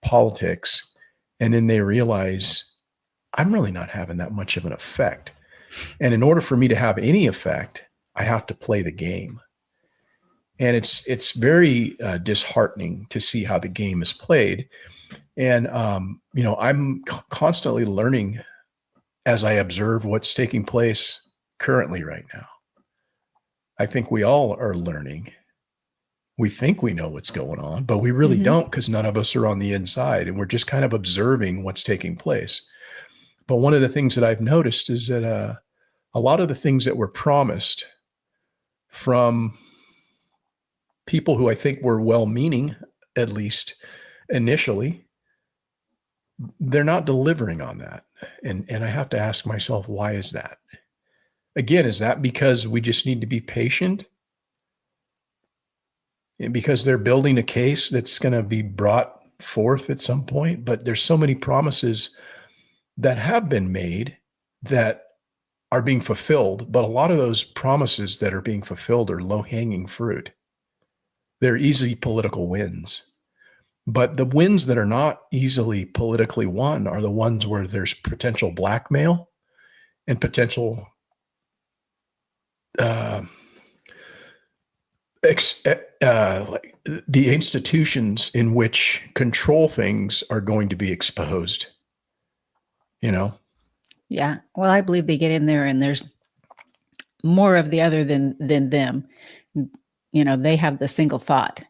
politics and then they realize I'm really not having that much of an effect. And in order for me to have any effect, I have to play the game. And it's very disheartening to see how the game is played. And, I'm constantly learning as I observe what's taking place currently right now. I think we all are learning. We think we know what's going on, but we really don't, because none of us are on the inside and we're just kind of observing what's taking place. But one of the things that I've noticed is that a lot of the things that were promised from people who I think were well-meaning, at least initially, they're not delivering on that. And I have to ask myself, why is that? Again, is that because we just need to be patient? Because they're building a case that's going to be brought forth at some point? But there's so many promises that have been made that are being fulfilled. But a lot of those promises that are being fulfilled are low-hanging fruit. They're easy political wins. But the wins that are not easily politically won are the ones where there's potential blackmail and potential like the institutions in which control things are going to be exposed. Yeah. Well, I believe they get in there and there's more of the other than them. They have the single thought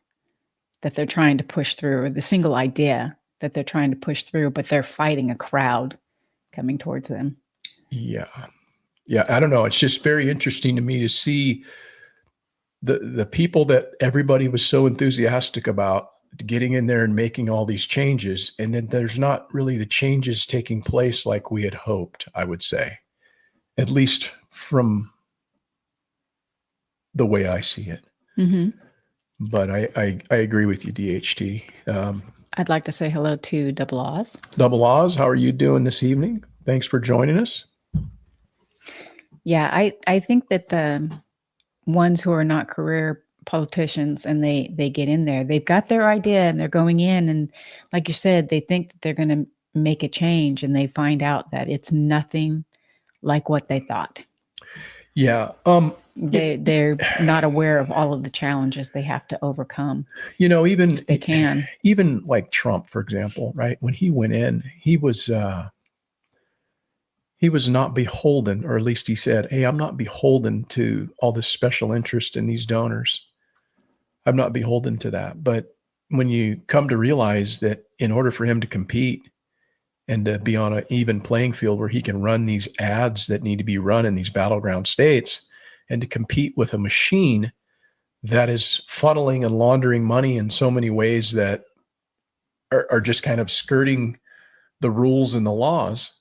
that they're trying to push through, or the single idea that they're trying to push through, but they're fighting a crowd coming towards them. Yeah. I don't know. It's just very interesting to me to see the people that everybody was so enthusiastic about getting in there and making all these changes. And then there's not really the changes taking place like we had hoped, I would say, at least from the way I see it. But I agree with you, DHT. I'd like to say hello to Double Oz. Double Oz, how are you doing this evening? Thanks for joining us. Yeah, I think that the ones who are not career politicians and they get in there, they've got their idea and they're going in, and like you said, they think that they're going to make a change, and they find out that it's nothing like what they thought. Yeah. They're not aware of all of the challenges they have to overcome. Even they can. Even like Trump, for example, right? When he went in, he was not beholden, or at least he said, hey, I'm not beholden to all this special interest in these donors. I'm not beholden to that. But when you come to realize that in order for him to compete and to be on an even playing field where he can run these ads that need to be run in these battleground states and to compete with a machine that is funneling and laundering money in so many ways that are just kind of skirting the rules and the laws.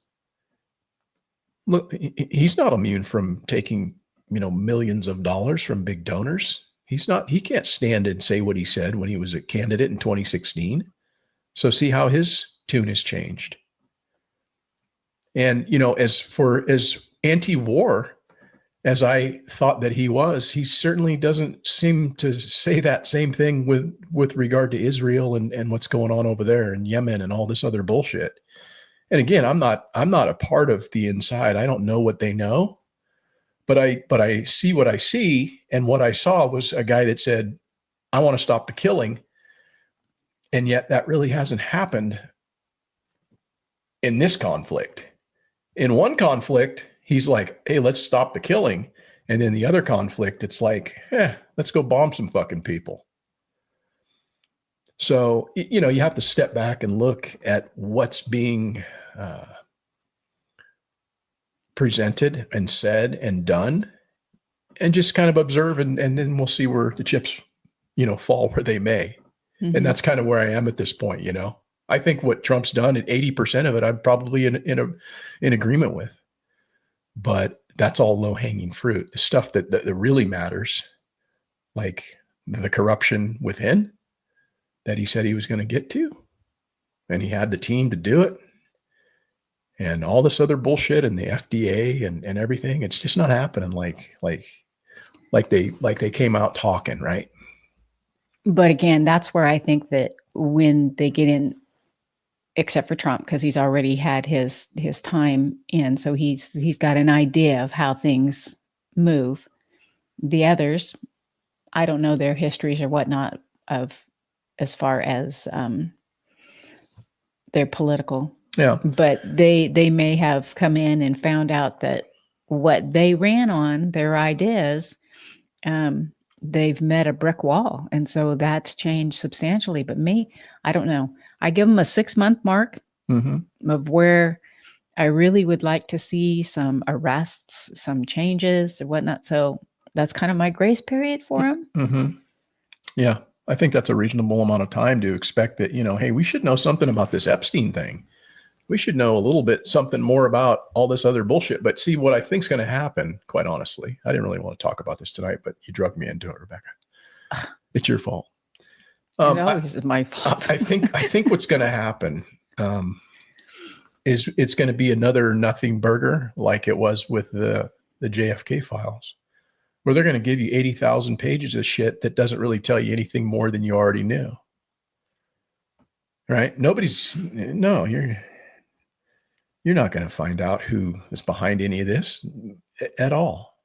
Look, he's not immune from taking, millions of dollars from big donors. He can't stand and say what he said when he was a candidate in 2016. So see how his tune has changed. And, as anti-war as I thought that he certainly doesn't seem to say that same thing with regard to Israel and what's going on over there in Yemen and all this other bullshit. And again, I'm not a part of the inside. I don't know what they know, but I see what I see. And what I saw was a guy that said, I want to stop the killing. And yet that really hasn't happened in this conflict. In one conflict, he's like, hey, let's stop the killing. And then the other conflict, it's like, let's go bomb some fucking people. So, you have to step back and look at what's being presented and said and done, and just kind of observe, and then we'll see where the chips, fall where they may. Mm-hmm. And that's kind of where I am at this point. I think what Trump's done, at 80% of it, I'm probably in agreement with. But that's all low hanging fruit. The stuff that really matters, like the corruption within that he said he was going to get to, and he had the team to do it, and all this other bullshit and the FDA and everything. It's just not happening like they came out talking, right? But again, that's where I think that when they get in, except for Trump, because he's already had his time in, so he's got an idea of how things move. The others, I don't know their histories or whatnot of as far as their political. Yeah. But they may have come in and found out that what they ran on, their ideas, they've met a brick wall. And so that's changed substantially. But me, I don't know. I give them a 6-month mark of where I really would like to see some arrests, some changes or whatnot. So that's kind of my grace period for them. Mm-hmm. Yeah. I think that's a reasonable amount of time to expect that, hey, we should know something about this Epstein thing. We should know a little bit, something more about all this other bullshit. But see, what I think is going to happen, quite honestly, I didn't really want to talk about this tonight, but you drugged me into it, Rebecca. It's your fault. It always is my fault. I think what's going to happen is it's going to be another nothing burger like it was with the JFK files, where they're going to give you 80,000 pages of shit that doesn't really tell you anything more than you already knew. Right? You're not going to find out who is behind any of this at all.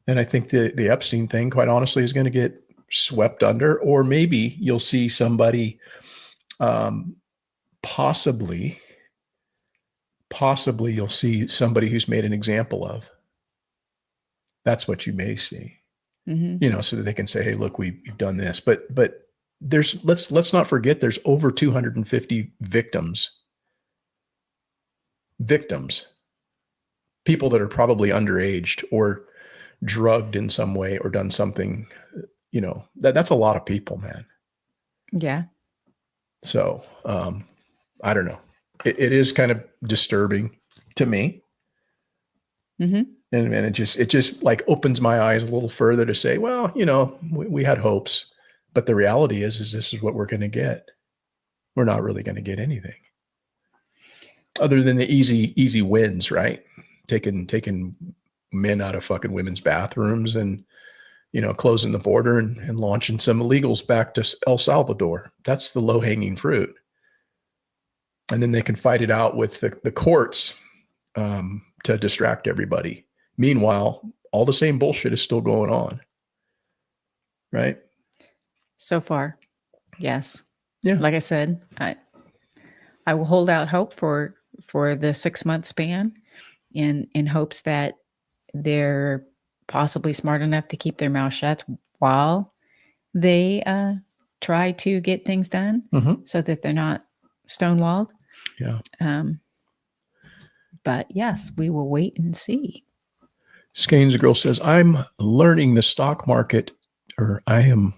And I think the Epstein thing, quite honestly, is going to get swept under, or maybe you'll see somebody possibly you'll see somebody who's made an example of. That's what you may see, so that they can say, hey, look, we've done this. But let's not forget, there's over 250 victims, people that are probably underaged or drugged in some way or done something, that's a lot of people, man. Yeah. So, I don't know. It is kind of disturbing to me. Mm-hmm. And it just like opens my eyes a little further to say, well, we had hopes, but the reality is this is what we're going to get. We're not really going to get anything other than the easy wins, right? Taking men out of fucking women's bathrooms and, closing the border and launching some illegals back to El Salvador. That's the low hanging fruit. And then they can fight it out with the courts to distract everybody. Meanwhile, all the same bullshit is still going on. Right? So far. Yes. Yeah. Like I said, I will hold out hope for the 6-month span in hopes that they're possibly smart enough to keep their mouth shut while they try to get things done so that they're not stonewalled. Yeah. But yes, we will wait and see. Scanes, a girl says, I'm learning the stock market I am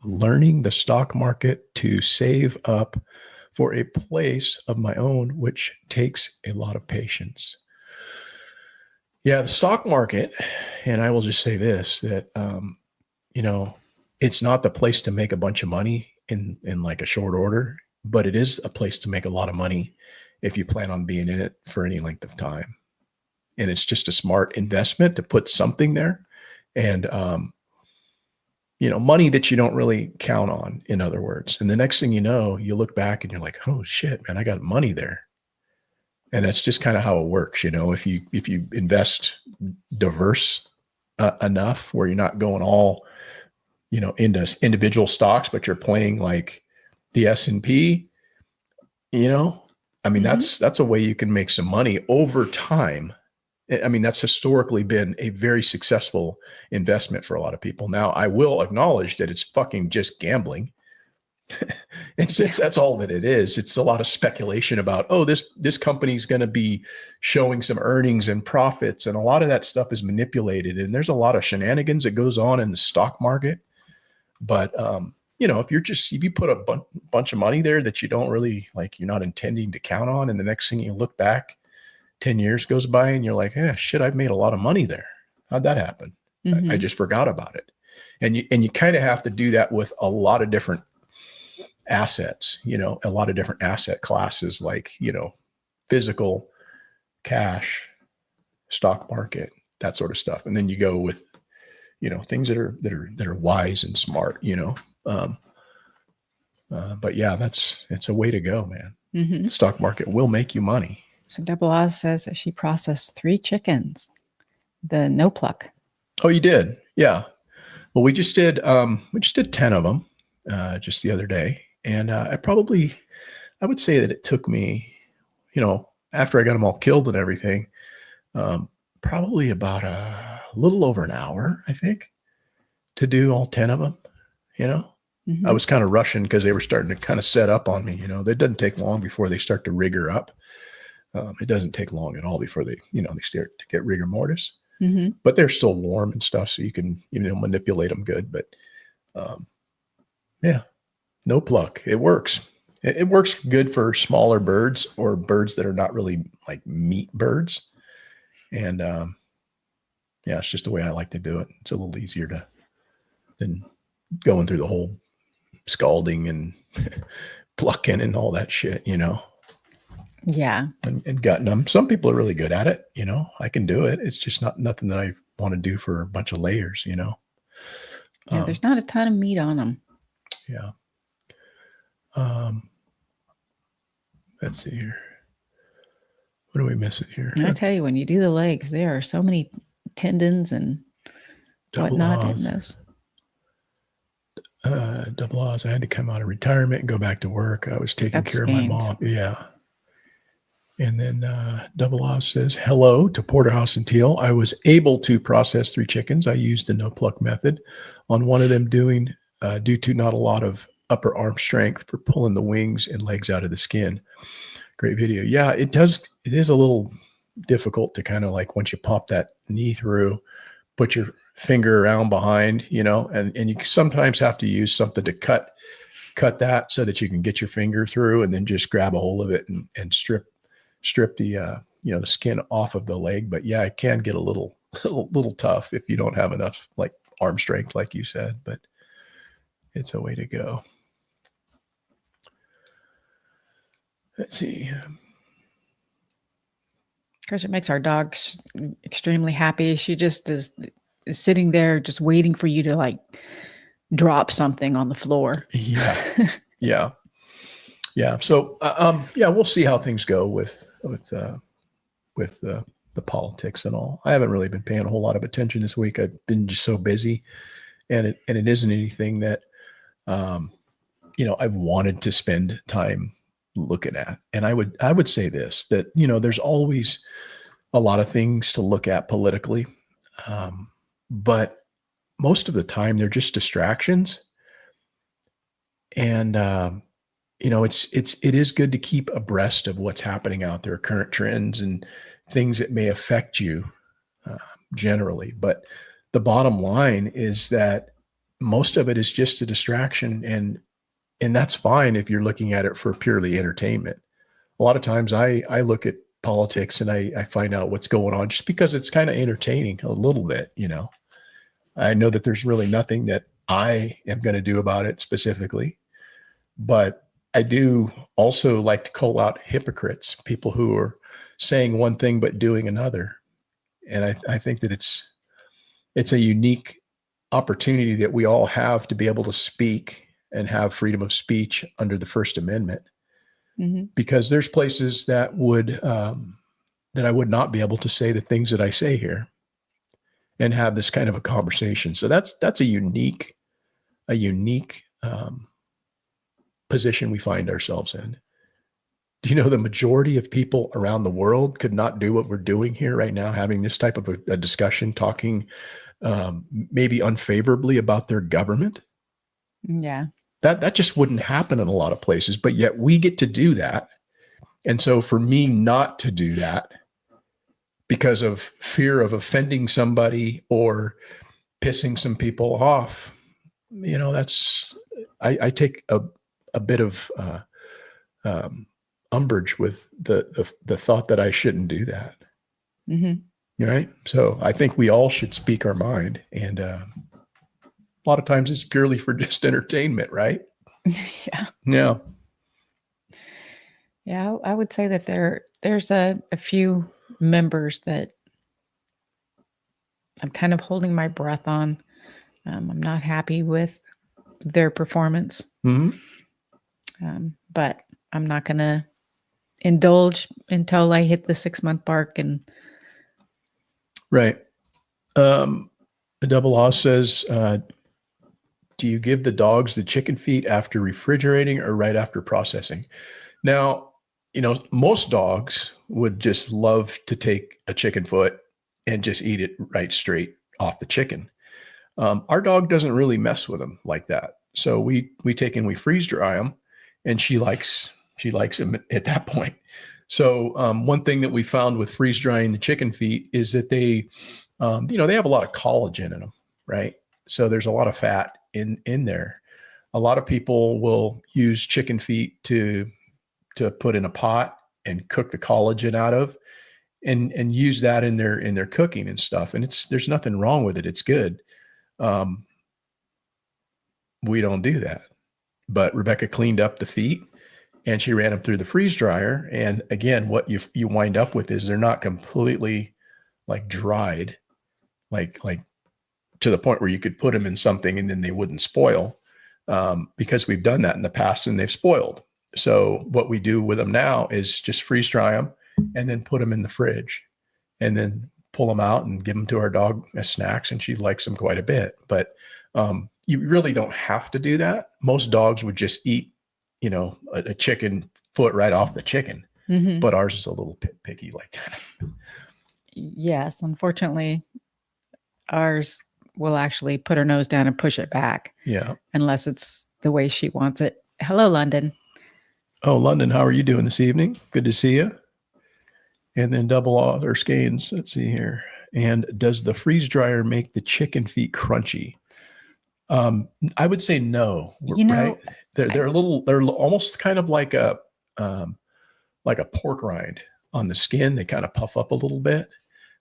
learning the stock market to save up for a place of my own, which takes a lot of patience. Yeah, the stock market, and I will just say this, that, it's not the place to make a bunch of money in like a short order, but it is a place to make a lot of money if you plan on being in it for any length of time. And it's just a smart investment to put something there. And, money that you don't really count on, in other words. And the next thing you know, you look back and you're like, oh shit, man, I got money there. And that's just kind of how it works. If you invest diverse enough where you're not going all, into individual stocks, but you're playing like the S&P, that's a way you can make some money over time. I mean, that's historically been a very successful investment for a lot of people. Now, I will acknowledge that it's fucking just gambling. That's all that it is. It's a lot of speculation about, this company's going to be showing some earnings and profits, and a lot of that stuff is manipulated. And there's a lot of shenanigans that goes on in the stock market. But if you put a bunch of money there that you don't really like, you're not intending to count on, and the next thing you look back, 10 years goes by and you're like, shit, I've made a lot of money there. How'd that happen? I just forgot about it. And you kind of have to do that with a lot of different assets, a lot of different asset classes, like, physical, cash, stock market, that sort of stuff. And then you go with, things that are wise and smart, but yeah, it's a way to go, man. The stock market will make you money. So Double Oz says that she processed 3 chickens, the no pluck. Oh, you did? Yeah. Well, we just did 10 of them just the other day. And I would say that it took me, after I got them all killed and everything, probably about a little over an hour, I think, to do all 10 of them, I was kind of rushing because they were starting to kind of set up on me, It doesn't take long before they start to rigor up. It doesn't take long at all before they start to get rigor mortis, but they're still warm and stuff. So you can, manipulate them good, but, yeah, no pluck. It works. It works good for smaller birds or birds that are not really like meat birds. And, it's just the way I like to do it. It's a little easier than going through the whole scalding and plucking and all that shit, Yeah. And gutting them. Some people are really good at it. I can do it. It's just nothing that I want to do for a bunch of layers, Yeah, there's not a ton of meat on them. Yeah. Let's see here. What are we missing here? And I tell you, when you do the legs, there are so many tendons and whatnot in those. Double Oz. I had to come out of retirement and go back to work. I was taking care of my mom. Yeah. And then Double Oz says, hello to Porterhouse and Teal. I was able to process 3 chickens. I used the no pluck method on one of them due to not a lot of upper arm strength for pulling the wings and legs out of the skin. Great video. Yeah, it does. It is a little difficult to kind of like, once you pop that knee through, put your finger around behind, and you sometimes have to use something to cut that so that you can get your finger through, and then just grab a hold of it and strip the the skin off of the leg. But yeah, it can get a little tough if you don't have enough like arm strength, like you said, but it's a way to go. Let's see. Of course, it makes our dog extremely happy. She just is sitting there just waiting for you to like drop something on the floor. Yeah. Yeah. Yeah. So, we'll see how things go with the politics and all. I haven't really been paying a whole lot of attention this week. I've been just so busy, and it isn't anything that, I've wanted to spend time looking at. And I would say this, that, there's always a lot of things to look at politically. But most of the time they're just distractions. And, it is good to keep abreast of what's happening out there, current trends and things that may affect you generally. But the bottom line is that most of it is just a distraction, and that's fine if you're looking at it for purely entertainment. A lot of times I look at politics and I find out what's going on just because it's kind of entertaining a little bit, you know. I know that there's really nothing that I am going to do about it specifically, but I do also like to call out hypocrites, people who are saying one thing but doing another. And I think that it's a unique opportunity that we all have to be able to speak and have freedom of speech under the First Amendment. Mm-hmm. Because there's places that that I would not be able to say the things that I say here and have this kind of a conversation. So that's a unique position we find ourselves in. Do you know the majority of people around the world could not do what we're doing here right now, having this type of a discussion, talking maybe unfavorably about their government? Yeah. That just wouldn't happen in a lot of places, but yet we get to do that. And so for me not to do that because of fear of offending somebody or pissing some people off, you know, that's, I take a bit of umbrage with the thought that I shouldn't do that. Mm-hmm. Right. So I think we all should speak our mind. And a lot of times it's purely for just entertainment, right? Yeah. Yeah. Yeah. I would say that there's a few members that I'm kind of holding my breath on. I'm not happy with their performance. Mm-hmm. But I'm not going to indulge until I hit the 6-month mark. And right. A double O says, do you give the dogs the chicken feet after refrigerating or right after processing? Now, you know, most dogs would just love to take a chicken foot and just eat it right straight off the chicken. Our dog doesn't really mess with them like that. So we take and we freeze dry them, and she likes them at that point. So one thing that we found with freeze drying the chicken feet is that they have a lot of collagen in them, right? So there's a lot of fat in there. A lot of people will use chicken feet to put in a pot and cook the collagen out of, and use that in their cooking and stuff. And there's nothing wrong with it. It's good. We don't do that. But Rebecca cleaned up the feet and she ran them through the freeze dryer. And again, what you wind up with is they're not completely like dried, like to the point where you could put them in something and then they wouldn't spoil, because we've done that in the past and they've spoiled. So what we do with them now is just freeze dry them and then put them in the fridge and then pull them out and give them to our dog as snacks. And she likes them quite a bit, but you really don't have to do that. Most dogs would just eat, you know, a chicken foot right off the chicken, mm-hmm. But ours is a little picky like that. Yes. Unfortunately, ours will actually put her nose down and push it back. Yeah. Unless it's the way she wants it. Hello, London. Oh, London, how are you doing this evening? Good to see you. And then double O or Scanes. Let's see here. And does the freeze dryer make the chicken feet crunchy? I would say no. You know, right? They're almost kind of like a pork rind on the skin. They kind of puff up a little bit,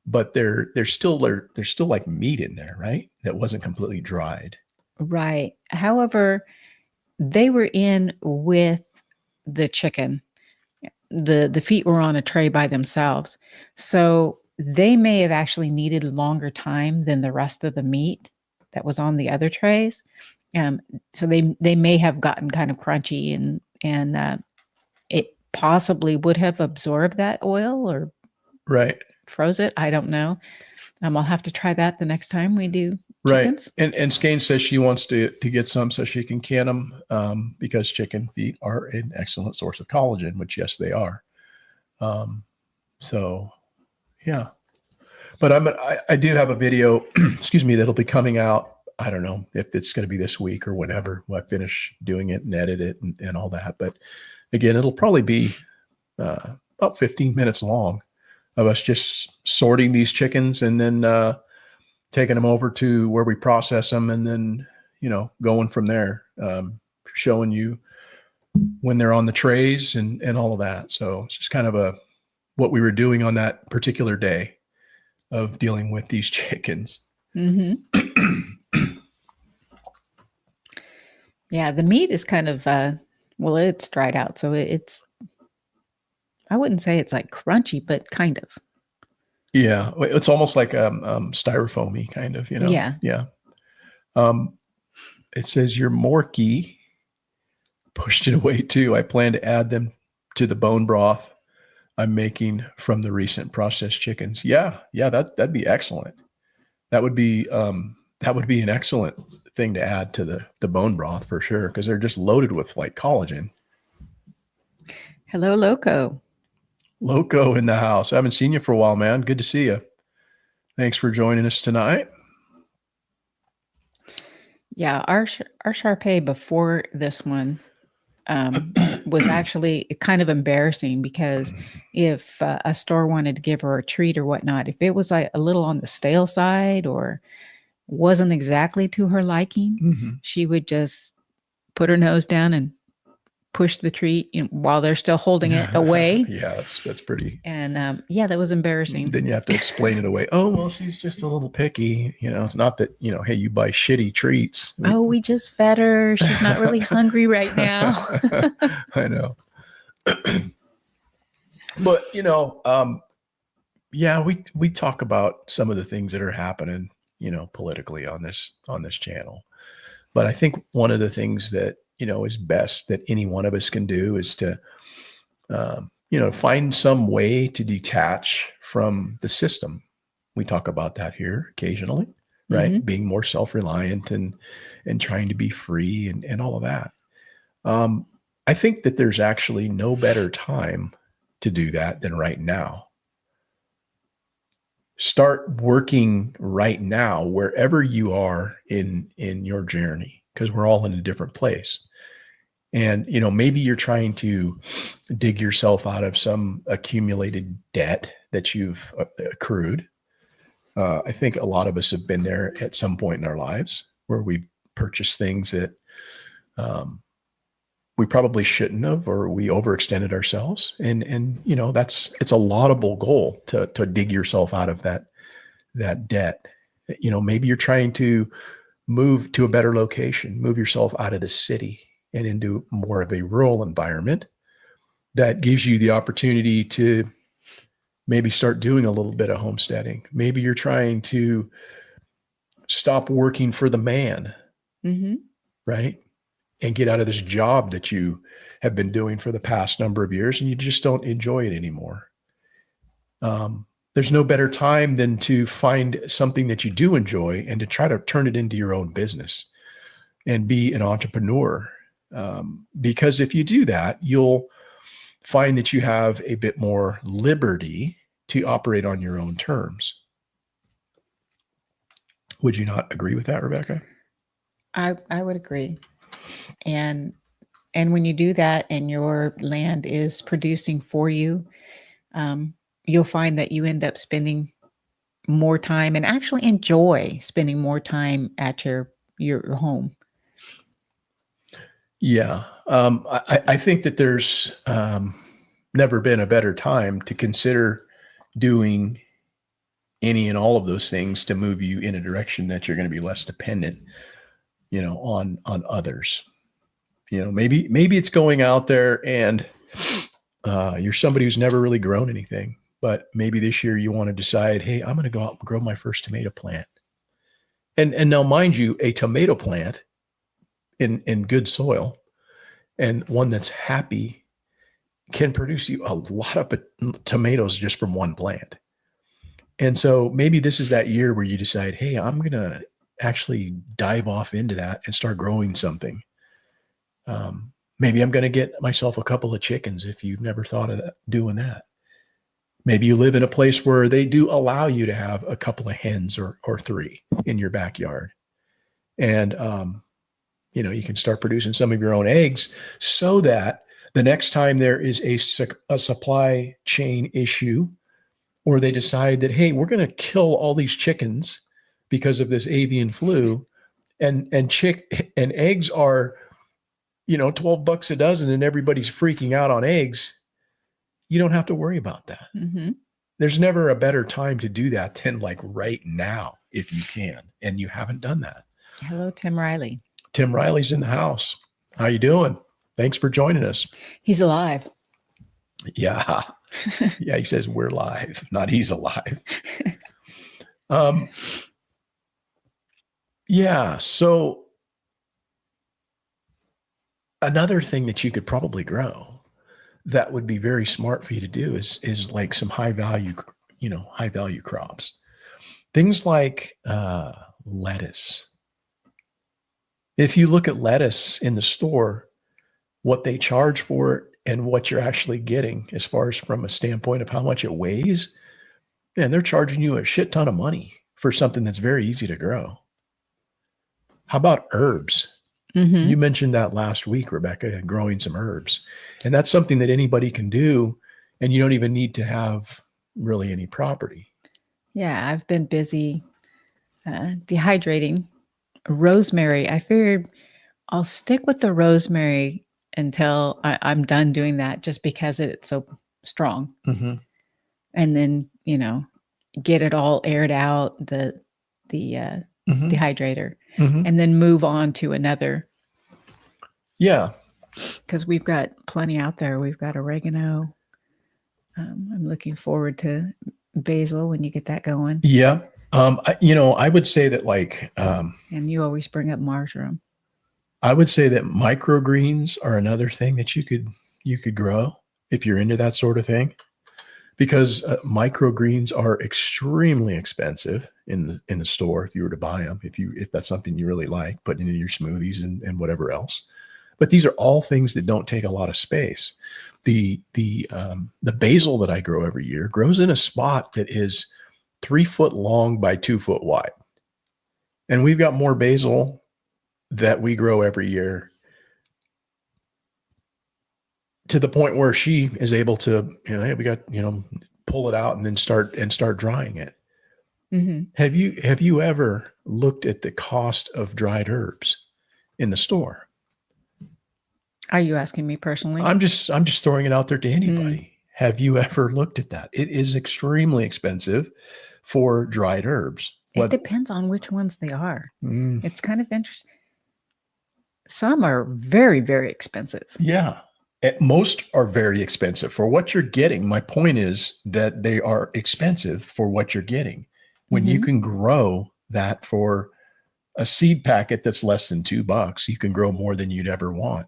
but they're still like meat in there, right? That wasn't completely dried. Right. However, they were in with the chicken. The feet were on a tray by themselves. So they may have actually needed longer time than the rest of the meat that was on the other trays. So they may have gotten kind of crunchy and it possibly would have absorbed that oil or right. Froze it. I don't know. I'll have to try that the next time we do chickens. Right. And Skane says she wants to get some so she can can them because chicken feet are an excellent source of collagen, which yes, they are. So yeah, but I do have a video, excuse me, that'll be coming out. I don't know if it's going to be this week or whenever I finish doing it and edit it and all that. But again, it'll probably be about 15 minutes long of us just sorting these chickens and then taking them over to where we process them and then, going from there, showing you when they're on the trays and all of that. So it's just kind of what we were doing on that particular day of dealing with these chickens. Mm-hmm. Yeah, the meat is kind of it's dried out, so it's. I wouldn't say it's like crunchy, but kind of. Yeah, it's almost like styrofoamy kind of, Yeah. Yeah. It says your Morky pushed it away too. I plan to add them to the bone broth I'm making from the recent processed chickens. Yeah, that'd be excellent. That would be an excellent thing to add to the bone broth for sure, because they're just loaded with like collagen. Hello, Loco. Loco in the house. I haven't seen you for a while, man. Good to see you. Thanks for joining us tonight. Yeah, our Shar-Pei before this one was actually kind of embarrassing, because if a store wanted to give her a treat or whatnot, if it was like a little on the stale side or wasn't exactly to her liking, she would just put her nose down and push the treat while they're still holding it away. Yeah, that's pretty. And that was embarrassing. Then you have to explain it away. Oh, well, she's just a little picky. It's not that, hey, you buy shitty treats. We just fed her. She's not really hungry right now. I know. But, we talk about some of the things that are happening, politically on this channel. But I think one of the things that, is best that any one of us can do is to, find some way to detach from the system. We talk about that here occasionally, right? Mm-hmm. Being more self-reliant and trying to be free and all of that. I think that there's actually no better time to do that than right now. Start working right now, wherever you are in your journey, because we're all in a different place. And, maybe you're trying to dig yourself out of some accumulated debt that you've accrued. I think a lot of us have been there at some point in our lives where we purchased things that we probably shouldn't have, or we overextended ourselves. And it's a laudable goal to dig yourself out of that debt. Maybe you're trying to move to a better location, move yourself out of the city and into more of a rural environment that gives you the opportunity to maybe start doing a little bit of homesteading. Maybe you're trying to stop working for the man, right? And get out of this job that you have been doing for the past number of years and you just don't enjoy it anymore. There's no better time than to find something that you do enjoy and to try to turn it into your own business and be an entrepreneur. Because if you do that, you'll find that you have a bit more liberty to operate on your own terms. Would you not agree with that, Rebecca? I would agree. And when you do that and your land is producing for you, you'll find that you end up spending more time and actually enjoy spending more time at your home. Yeah. I think that there's never been a better time to consider doing any and all of those things to move you in a direction that you're going to be less dependent, on others. Maybe it's going out there and you're somebody who's never really grown anything, but maybe this year you want to decide, hey, I'm going to go out and grow my first tomato plant. And now, mind you, a tomato plant in good soil and one that's happy can produce you a lot of tomatoes just from one plant. And so maybe this is that year where you decide, hey, I'm going to actually dive off into that and start growing something. Maybe I'm going to get myself a couple of chickens if you've never thought of doing that. Maybe you live in a place where they do allow you to have a couple of hens or three in your backyard. And, you can start producing some of your own eggs so that the next time there is a supply chain issue, or they decide that, hey, we're going to kill all these chickens because of this avian flu, and eggs are, $12 a dozen and everybody's freaking out on eggs, you don't have to worry about that. Mm-hmm. There's never a better time to do that than like right now, if you can. And you haven't done that. Hello, Tim Riley. Tim Riley's in the house. How you doing? Thanks for joining us. He's alive. Yeah. Yeah, he says we're live, not he's alive. Yeah, so another thing that you could probably grow that would be very smart for you to do is like some high value crops. Things like lettuce. If you look at lettuce in the store, what they charge for it and what you're actually getting as far as from a standpoint of how much it weighs, man, they're charging you a shit ton of money for something that's very easy to grow. How about herbs? Mm-hmm. You mentioned that last week, Rebecca, growing some herbs. And that's something that anybody can do. And you don't even need to have really any property. Yeah, I've been busy dehydrating rosemary. I figured I'll stick with the rosemary until I'm done doing that, just because it's so strong. Mm-hmm. And then, get it all aired out, the Mm-hmm. dehydrator, Mm-hmm. and then move on to another. Yeah. Because we've got plenty out there. We've got oregano. I'm looking forward to basil when you get that going. Yeah. I would say that And you always bring up marjoram. I would say that microgreens are another thing that you could grow if you're into that sort of thing, because microgreens are extremely expensive in the store if you were to buy them, if that's something you really like, putting into your smoothies and whatever else. But these are all things that don't take a lot of space. The basil that I grow every year grows in a spot that is 3 foot long by 2 foot wide. And we've got more basil that we grow every year, to the point where she is able to, hey, we got, pull it out and then start drying it. Mm-hmm. Have you ever looked at the cost of dried herbs in the store? Are you asking me personally? I'm just throwing it out there to anybody. Have you ever looked at that? It is extremely expensive for dried herbs. It depends on which ones they are. Mm. It's kind of interesting. Some are very, very expensive. Yeah. Most are very expensive for what you're getting. My point is that they are expensive for what you're getting. When you can grow that for a seed packet that's less than $2, you can grow more than you'd ever want.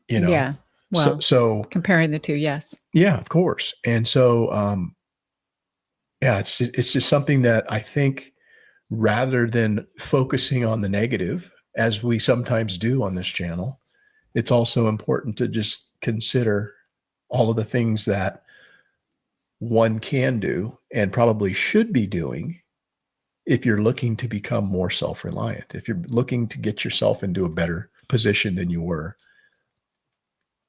Yeah. Well, so comparing the two, yes. Yeah, of course. And so, it's just something that I think, rather than focusing on the negative, as we sometimes do on this channel, it's also important to just consider all of the things that one can do and probably should be doing if you're looking to become more self-reliant, if you're looking to get yourself into a better position than you were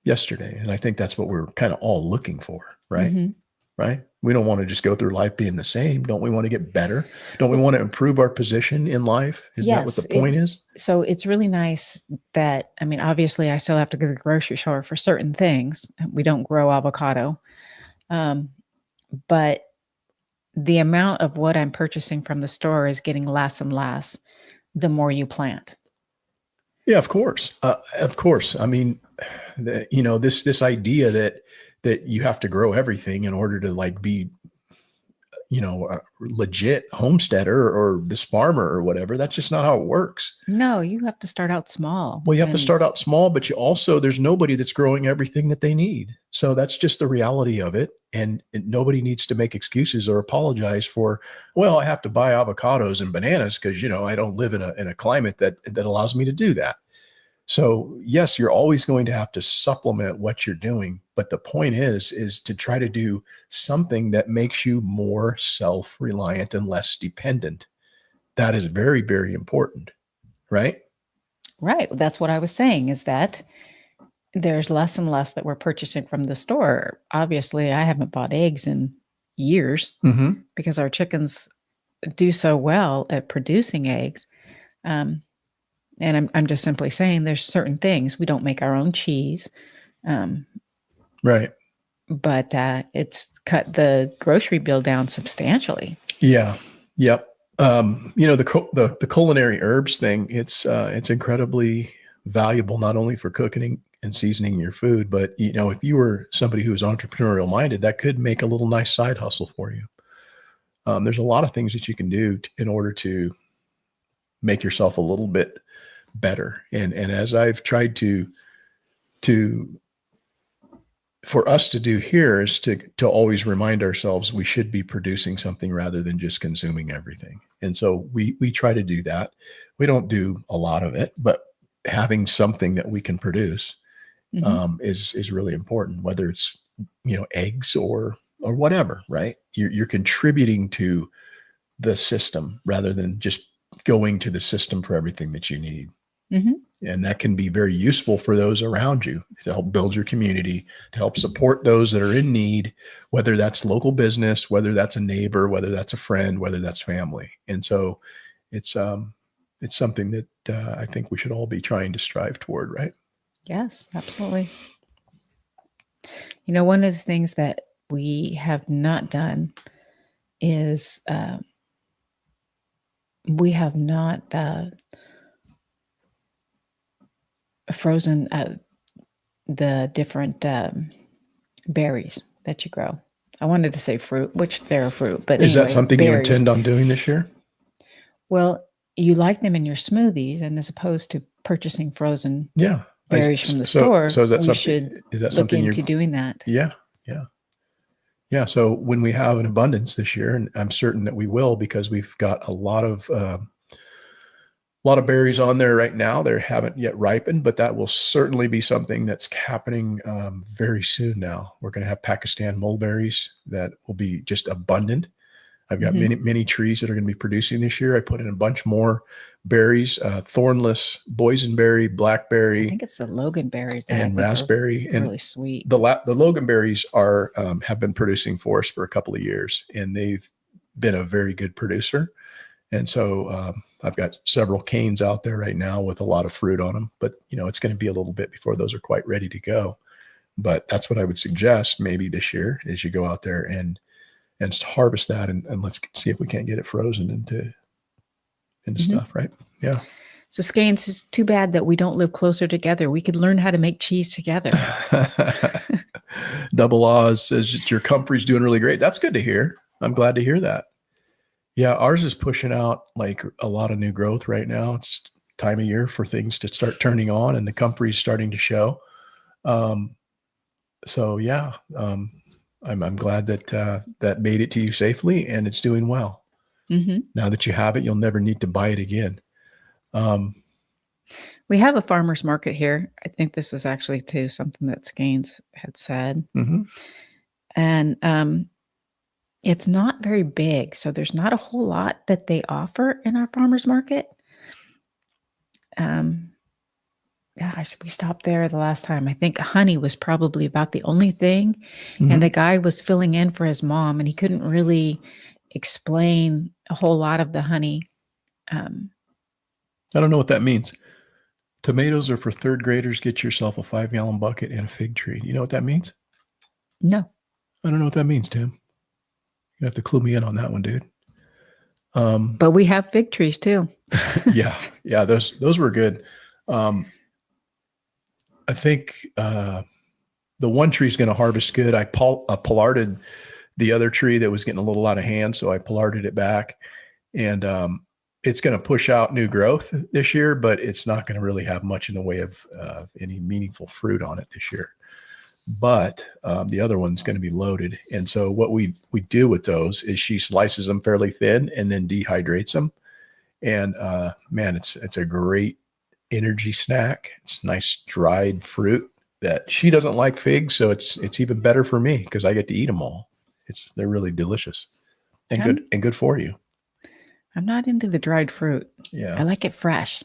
yesterday. And I think that's what we're kind of all looking for, right? Mm-hmm. Right? We don't want to just go through life being the same. Don't we want to get better? Don't we want to improve our position in life? Isn't that what the point is? So it's really nice that, obviously I still have to go to the grocery store for certain things. We don't grow avocado. But the amount of what I'm purchasing from the store is getting less and less the more you plant. Yeah, of course. Of course. This idea that you have to grow everything in order to be, a legit homesteader or this farmer or whatever, that's just not how it works. No, you have to start out small. Well, you have to start out small, but there's nobody that's growing everything that they need. So that's just the reality of it. And nobody needs to make excuses or apologize for, well, I have to buy avocados and bananas because, I don't live in a climate that allows me to do that. So yes, you're always going to have to supplement what you're doing. But the point is to try to do something that makes you more self-reliant and less dependent. That is very, very important, right? Right. That's what I was saying, is that there's less and less that we're purchasing from the store. Obviously, I haven't bought eggs in years because our chickens do so well at producing eggs. And I'm just simply saying there's certain things we don't make our own cheese. Right. But it's cut the grocery bill down substantially. Yeah. Yep. The culinary herbs thing, it's incredibly valuable, not only for cooking and seasoning your food, but, if you were somebody who is entrepreneurial minded, that could make a little nice side hustle for you. There's a lot of things that you can do in order to make yourself a little bit better. And as I've tried to for us to do here is to always remind ourselves we should be producing something rather than just consuming everything. And so we try to do that. We don't do a lot of it, but having something that we can produce is really important, whether it's, eggs or whatever, right? You're contributing to the system rather than just going to the system for everything that you need. And that can be very useful for those around you to help build your community, to help support those that are in need, whether that's local business, whether that's a neighbor, whether that's a friend, whether that's family. And so it's something that I think we should all be trying to strive toward, right? Yes, absolutely. One of the things that we have not done is we have not frozen the different berries that you grow. I wanted to say fruit, which they're a fruit, but is anyway, that something berries. you intend on doing this year? Well, you like them in your smoothies, and as opposed to purchasing frozen berries from the store, so is that we something? should Is that look something into doing that. Yeah. So when we have an abundance this year, and I'm certain that we will, because we've got a lot of berries on there right now. They haven't yet ripened, but that will certainly be something that's happening very soon now. We're going to have Pakistan mulberries that will be just abundant. I've got many trees that are going to be producing this year. I put in a bunch more berries, thornless boysenberry, blackberry. I think it's the loganberries and raspberry. And really sweet. The loganberries are have been producing for us for a couple of years, and they've been a very good producer. And so I've got several canes out there right now with a lot of fruit on them, but it's going to be a little bit before those are quite ready to go. But that's what I would suggest maybe this year is you go out there and harvest that and let's see if we can't get it frozen into stuff, right? Yeah. So Skanes, it's too bad that we don't live closer together. We could learn how to make cheese together. Double Oz says your comfrey's doing really great. That's good to hear. I'm glad to hear that. Yeah, ours is pushing out like a lot of new growth right now. It's time of year for things to start turning on, and the comfrey's starting to show. So yeah, I'm glad that that made it to you safely, and it's doing well. Now that you have it, you'll never need to buy it again. We have a farmer's market here. I think this is actually too something that Skanes had said. And it's not very big, so there's not a whole lot that they offer in our farmer's market. Gosh, we stopped there the last time. I think honey was probably about the only thing. And the guy was filling in for his mom, and he couldn't really explain a whole lot of the honey. I don't know what that means. Tomatoes are for third graders. Get yourself a 5-gallon bucket and a fig tree. You know what that means? No. I don't know what that means, Tim. You have to clue me in on that one, dude. But we have fig trees too. Yeah. Those were good. I think the one tree is going to harvest good. I pollarded the other tree that was getting a little out of hand, so I pollarded it back, and it's going to push out new growth this year, but it's not going to really have much in the way of any meaningful fruit on it this year. But the other one's going to be loaded. And so what we do with those is she slices them fairly thin and then dehydrates them. And man, it's a great energy snack. It's nice dried fruit that she doesn't like figs. So it's even better for me because I get to eat them all. They're really delicious and good for you. I'm not into the dried fruit. Yeah. I like it fresh.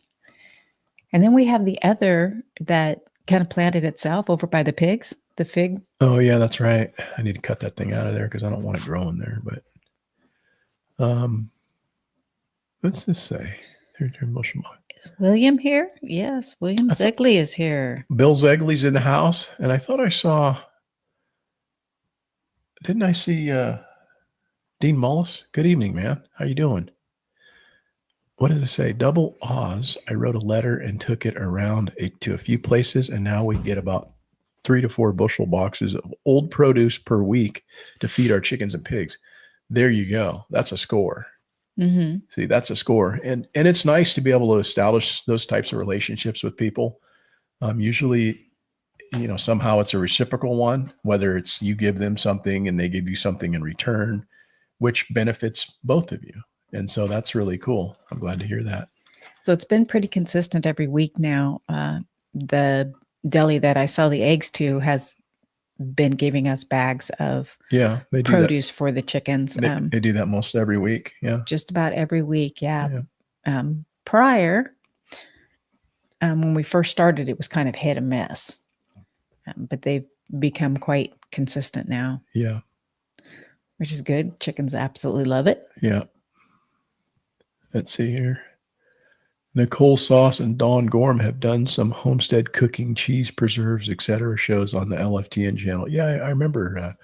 And then we have the other that kind of planted itself over by the pigs, the fig. Oh yeah, that's right. I need to cut that thing out of there because I don't want it growing there. But what's this say? Is William here? Yes, William Zegley is here. Bill Zegley's in the house, and I thought I saw. Didn't I see Dean Mullis? Good evening, man. How you doing? What does it say? Double Oz. I wrote a letter and took it around to a few places, and now we get about 3 to 4 bushel boxes of old produce per week to feed our chickens and pigs. There you go. That's a score. Mm-hmm. See, that's a score. And it's nice to be able to establish those types of relationships with people. Usually, somehow it's a reciprocal one, whether it's you give them something and they give you something in return, which benefits both of you. And so that's really cool. I'm glad to hear that. So it's been pretty consistent every week now. The deli that I sell the eggs to has been giving us bags of produce for the chickens. They do that most every week. Yeah. Just about every week. Yeah. Prior, when we first started, it was kind of hit and miss, but they've become quite consistent now. Yeah. Which is good. Chickens absolutely love it. Yeah. Let's see here. Nicole Sauce and Dawn Gorm have done some homestead cooking, cheese preserves, etc. shows on the LFTN channel. Yeah, I remember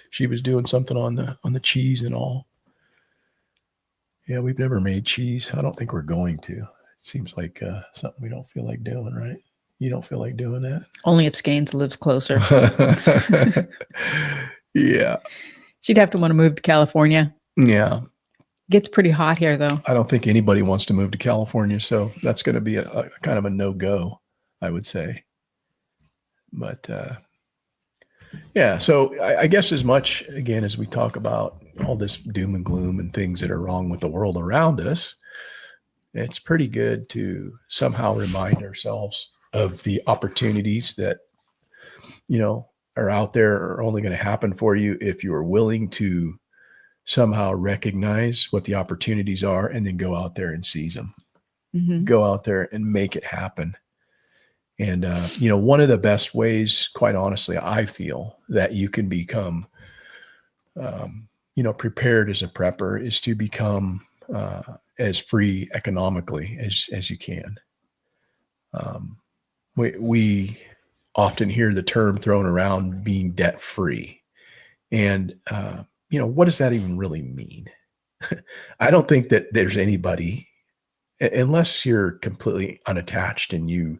she was doing something on the cheese and all. Yeah, we've never made cheese. I don't think we're going to. It seems like something we don't feel like doing, right? You don't feel like doing that? Only if Skanes lives closer. Yeah. She'd have to want to move to California. Yeah. Gets pretty hot here, though. I don't think anybody wants to move to California, so that's going to be a kind of a no-go, I would say. But yeah, so I guess as much, again, as we talk about all this doom and gloom and things that are wrong with the world around us, it's pretty good to somehow remind ourselves of the opportunities that, are out there, are only going to happen for you if you are willing to somehow recognize what the opportunities are and then go out there and seize them. Mm-hmm. Go out there and make it happen. And, one of the best ways, quite honestly, I feel that you can become, prepared as a prepper is to become as free economically as you can. We often hear the term thrown around, being debt free. And, what does that even really mean? I don't think that there's anybody, unless you're completely unattached, and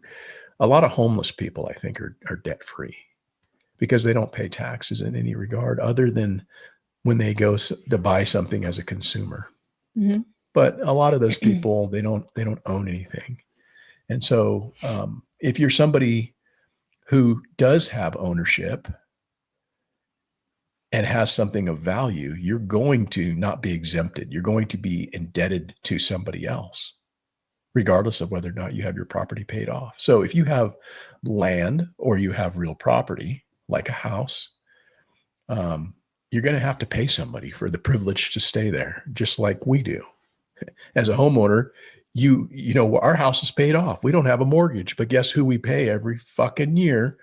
a lot of homeless people, I think, are debt free because they don't pay taxes in any regard other than when they go to buy something as a consumer. Mm-hmm. But a lot of those people, they don't own anything. And so if you're somebody who does have ownership and has something of value, you're going to not be exempted. You're going to be indebted to somebody else, regardless of whether or not you have your property paid off. So if you have land or you have real property, like a house, you're going to have to pay somebody for the privilege to stay there, just like we do. As a homeowner, our house is paid off. We don't have a mortgage, but guess who we pay every fucking year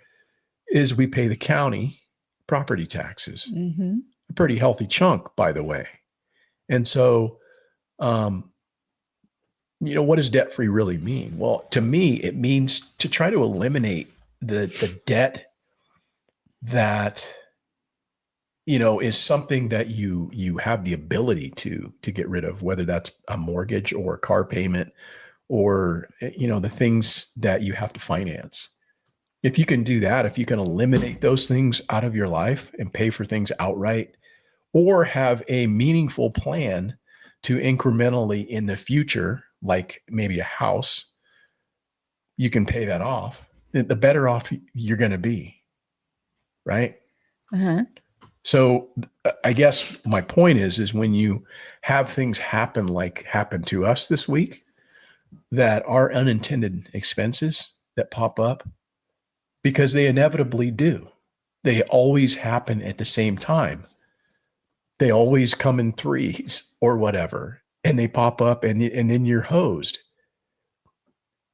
is we pay the county property taxes. Mm-hmm. A pretty healthy chunk, by the way. And so, what does debt-free really mean? Well, to me, it means to try to eliminate the debt that, is something that you have the ability to get rid of, whether that's a mortgage or a car payment or, the things that you have to finance. If you can do that, if you can eliminate those things out of your life and pay for things outright, or have a meaningful plan to incrementally in the future, like maybe a house, you can pay that off, the better off you're going to be. Right. Uh-huh. So I guess my point is when you have things happen like happened to us this week, that are unintended expenses that pop up, because they inevitably do. They always happen at the same time. They always come in threes or whatever, and they pop up and then you're hosed.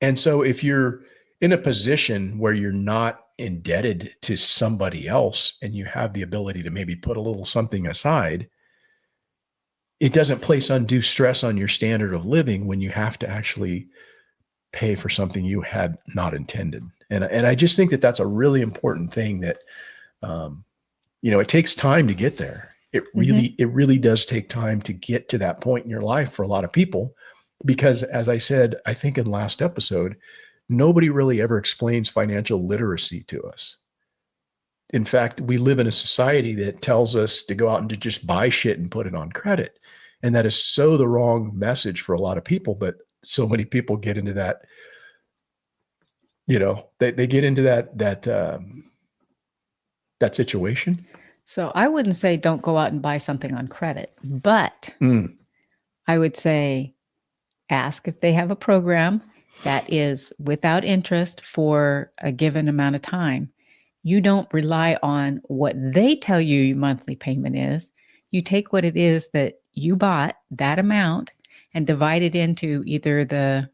And so if you're in a position where you're not indebted to somebody else and you have the ability to maybe put a little something aside, it doesn't place undue stress on your standard of living when you have to actually pay for something you had not intended. And I just think that that's a really important thing that, it takes time to get there. It really does take time to get to that point in your life for a lot of people, because as I said, I think in last episode, nobody really ever explains financial literacy to us. In fact, we live in a society that tells us to go out and to just buy shit and put it on credit. And that is so the wrong message for a lot of people, but so many people get into that, they get into that situation. So I wouldn't say don't go out and buy something on credit, but I would say ask if they have a program that is without interest for a given amount of time. You don't rely on what they tell you your monthly payment is. You take what it is that you bought, that amount, and divide it into either the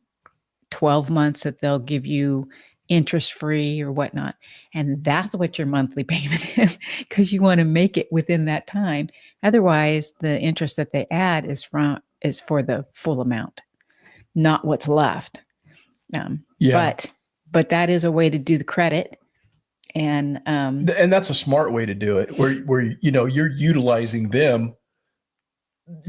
12 months that they'll give you interest free or whatnot. And that's what your monthly payment is, because you want to make it within that time. Otherwise, the interest that they add is for the full amount, not what's left. But that is a way to do the credit. And that's a smart way to do it, where you're utilizing them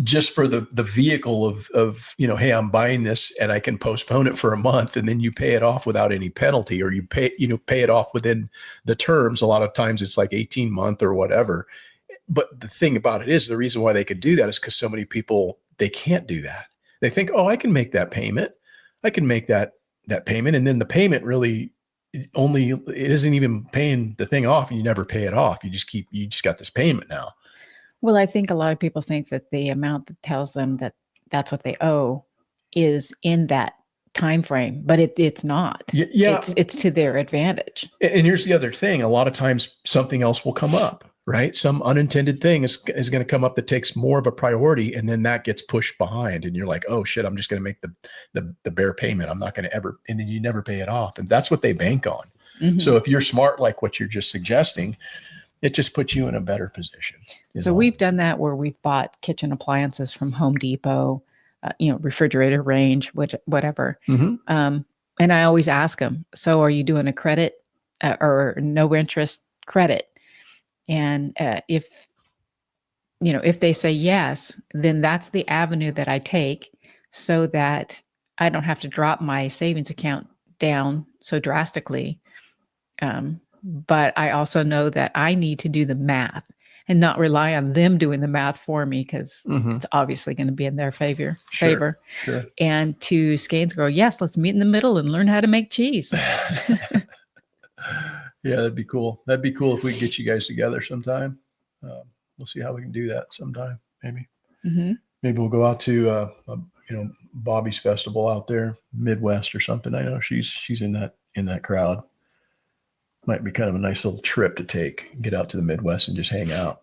just for the vehicle of hey, I'm buying this and I can postpone it for a month, and then you pay it off without any penalty, or you pay it off within the terms. A lot of times it's like 18-month or whatever. But the thing about it is, the reason why they could do that is because so many people, they can't do that. They think, oh, I can make that payment. I can make that payment. And then the payment really it isn't even paying the thing off, and you never pay it off. You just got this payment now. Well, I think a lot of people think that the amount that tells them that that's what they owe is in that time frame, but it's not. Yeah, it's to their advantage. And here's the other thing: a lot of times something else will come up, right? Some unintended thing is going to come up that takes more of a priority, and then that gets pushed behind, and you're like, oh shit, I'm just going to make the bare payment. I'm not going to ever, and then you never pay it off, and that's what they bank on. Mm-hmm. So if you're smart, like what you're just suggesting, it just puts you in a better position. So we've done that where we've bought kitchen appliances from Home Depot, refrigerator range, whatever. Mm-hmm. And I always ask them, so are you doing a credit or no interest credit? And if they say yes, then that's the avenue that I take, so that I don't have to drop my savings account down so drastically. But I also know that I need to do the math and not rely on them doing the math for me, because it's obviously going to be in their favor. Sure. And to Skane's girl, yes, let's meet in the middle and learn how to make cheese. Yeah, that'd be cool. That'd be cool if we could get you guys together sometime. We'll see how we can do that sometime. Maybe. Mm-hmm. Maybe we'll go out to Bobby's festival out there, Midwest or something. I know she's in that crowd. Might be kind of a nice little trip to take. Get out to the Midwest and just hang out,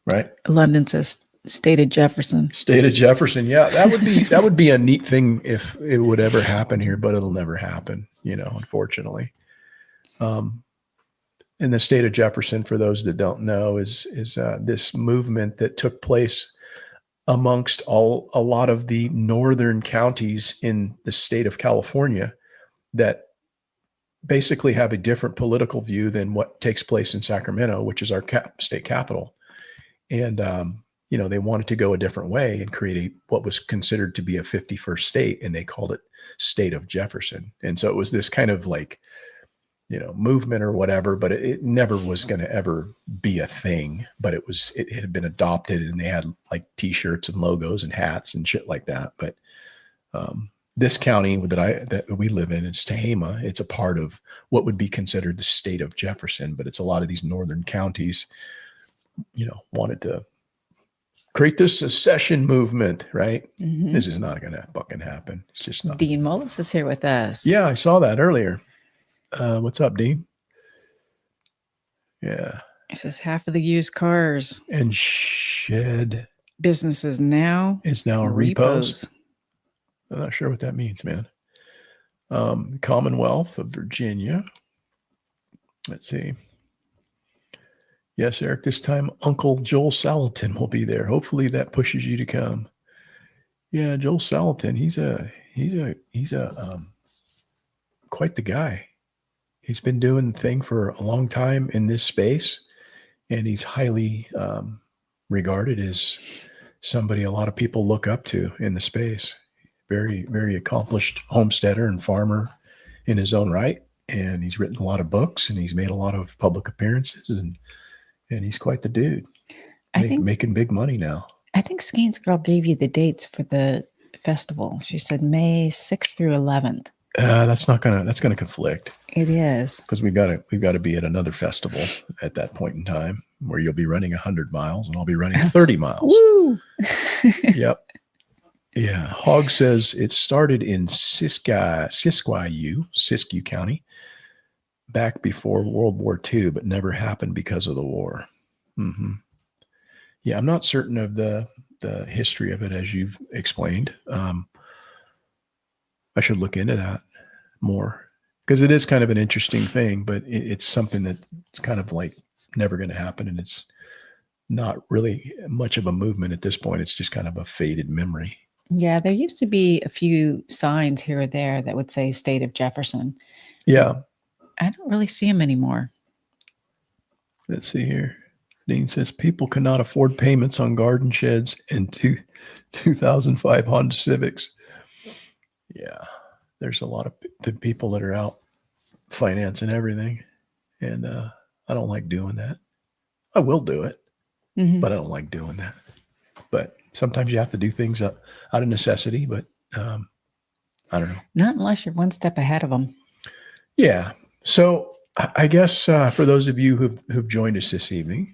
right? London says State of Jefferson. State of Jefferson, yeah, that would be a neat thing if it would ever happen here, but it'll never happen, unfortunately. And the state of Jefferson, for those that don't know, is this movement that took place amongst a lot of the northern counties in the state of California that basically have a different political view than what takes place in Sacramento, which is our state capital. And, they wanted to go a different way and create what was considered to be a 51st state. And they called it State of Jefferson. And so it was this kind of like, movement or whatever, but it never was going to ever be a thing. But it had been adopted, and they had like t-shirts and logos and hats and shit like that. But, this county that we live in, it's Tehama. It's a part of what would be considered the state of Jefferson, but it's a lot of these northern counties, wanted to create this secession movement, right? Mm-hmm. This is not going to fucking happen. It's just not. Dean Mullis is here with us. Yeah, I saw that earlier. What's up, Dean? Yeah. It says half of the used cars and shed businesses now is now repos. I'm not sure what that means, man. Commonwealth of Virginia. Let's see. Yes, Eric, this time Uncle Joel Salatin will be there. Hopefully that pushes you to come. Yeah, Joel Salatin, he's a quite the guy. He's been doing the thing for a long time in this space, and he's highly regarded as somebody a lot of people look up to in the space. Very, very accomplished homesteader and farmer in his own right. And he's written a lot of books, and he's made a lot of public appearances, and he's quite the dude. Making big money now. I think Skane's girl gave you the dates for the festival. She said May 6th through 11th. That's gonna conflict. It is, because we've got to be at another festival at that point in time where you'll be running 100 miles and I'll be running 30 miles. Woo! Yep. Yeah. Hogg says it started in Siskiyou County back before World War II, but never happened because of the war. Mm-hmm. Yeah. I'm not certain of the history of it as you've explained. I should look into that more, because it is kind of an interesting thing, but it's something that's kind of like never going to happen. And it's not really much of a movement at this point. It's just kind of a faded memory. Yeah, there used to be a few signs here or there that would say State of Jefferson. Yeah. I don't really see them anymore. Let's see here. Dean says people cannot afford payments on garden sheds and 2005 Honda Civics. Yeah. There's a lot of the people that are out financing everything. And I don't like doing that. I will do it, but I don't like doing that. But sometimes you have to do things out of necessity, but I don't know. Not unless you're one step ahead of them. Yeah. So I guess for those of you who've joined us this evening,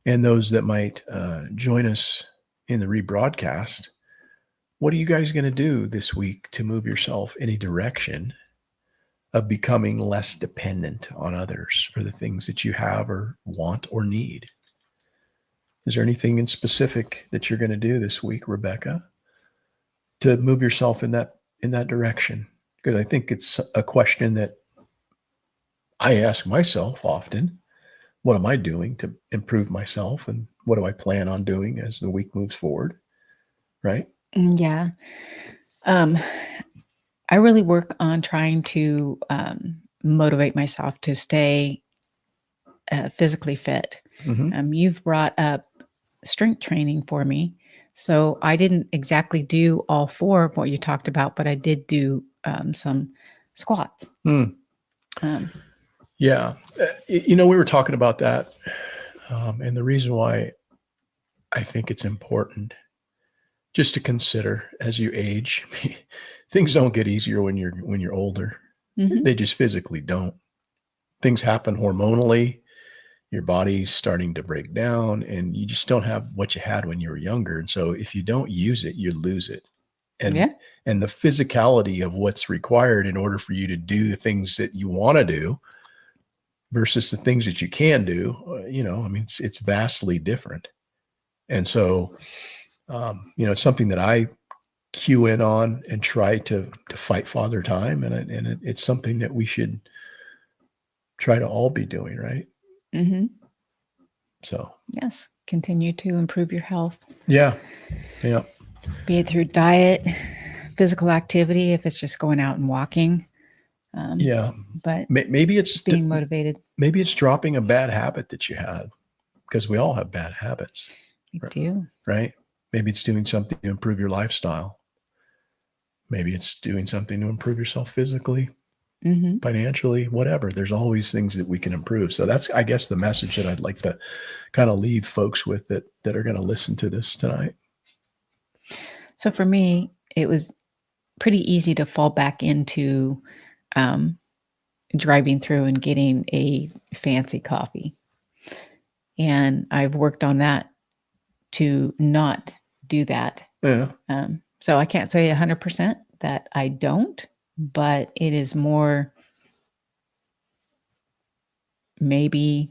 and those that might join us in the rebroadcast, what are you guys going to do this week to move yourself in a direction of becoming less dependent on others for the things that you have or want or need? Is there anything in specific that you're going to do this week, Rebecca, to move yourself in that direction? Because I think it's a question that I ask myself often. What am I doing to improve myself? And what do I plan on doing as the week moves forward? Right? Yeah. I really work on trying to motivate myself to stay physically fit. Mm-hmm. You've brought up strength training for me. So I didn't exactly do all four of what you talked about, but I did do some squats. Yeah. We were talking about that. And the reason why I think it's important just to consider as you age, things don't get easier when you're older. Mm-hmm. They just physically don't. Things happen hormonally. Your body's starting to break down, and you just don't have what you had when you were younger. And so if you don't use it, you lose it. And the physicality of what's required in order for you to do the things that you want to do versus the things that you can do, it's vastly different. And so, it's something that I cue in on and try to fight Father Time. And it's something that we should try to all be doing, right? Mm-hmm. So yes, continue to improve your health. Yeah. Be it through diet, physical activity, if it's just going out and walking. But maybe it's being motivated. Maybe it's dropping a bad habit that you had, because we all have bad habits. We do. Right? Maybe it's doing something to improve your lifestyle. Maybe it's doing something to improve yourself physically. Mm-hmm. Financially, whatever. There's always things that we can improve. So that's, I guess, the message that I'd like to kind of leave folks with that are going to listen to this tonight. So for me, it was pretty easy to fall back into driving through and getting a fancy coffee. And I've worked on that to not do that. Yeah. So I can't say 100% that I don't, but it is more maybe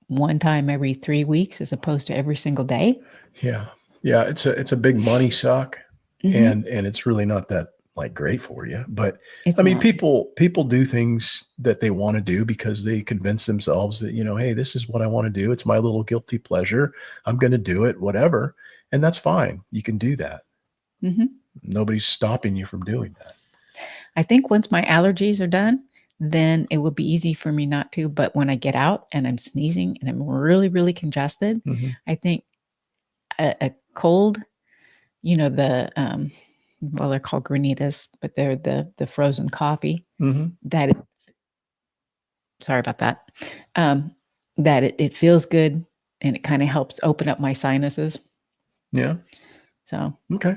one time every 3 weeks as opposed to every single day. Yeah. Yeah. It's a big money suck. Mm-hmm. And it's really not that great for you, but people do things that they want to do because they convince themselves that, hey, this is what I want to do. It's my little guilty pleasure. I'm going to do it, whatever. And that's fine. You can do that. Mm-hmm. Nobody's stopping you from doing that. I think once my allergies are done, then it will be easy for me not to. But when I get out and I'm sneezing and I'm really, really congested, I think a cold, well, they're called granitas, but they're the frozen coffee that sorry about that. That it feels good and it kind of helps open up my sinuses. Yeah. So okay.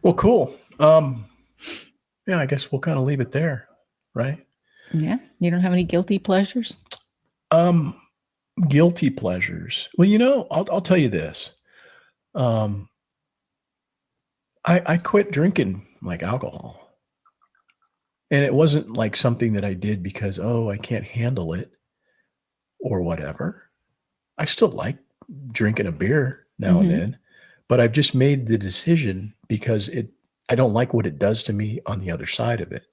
Well, cool. Yeah, I guess we'll kind of leave it there, right? yeah, you don't have any guilty pleasures? Guilty pleasures. Well, I'll tell you this. I quit drinking like alcohol. And it wasn't like something that I did because, I can't handle it or whatever. I still like drinking a beer now and then, but I've just made the decision because I don't like what it does to me on the other side of it.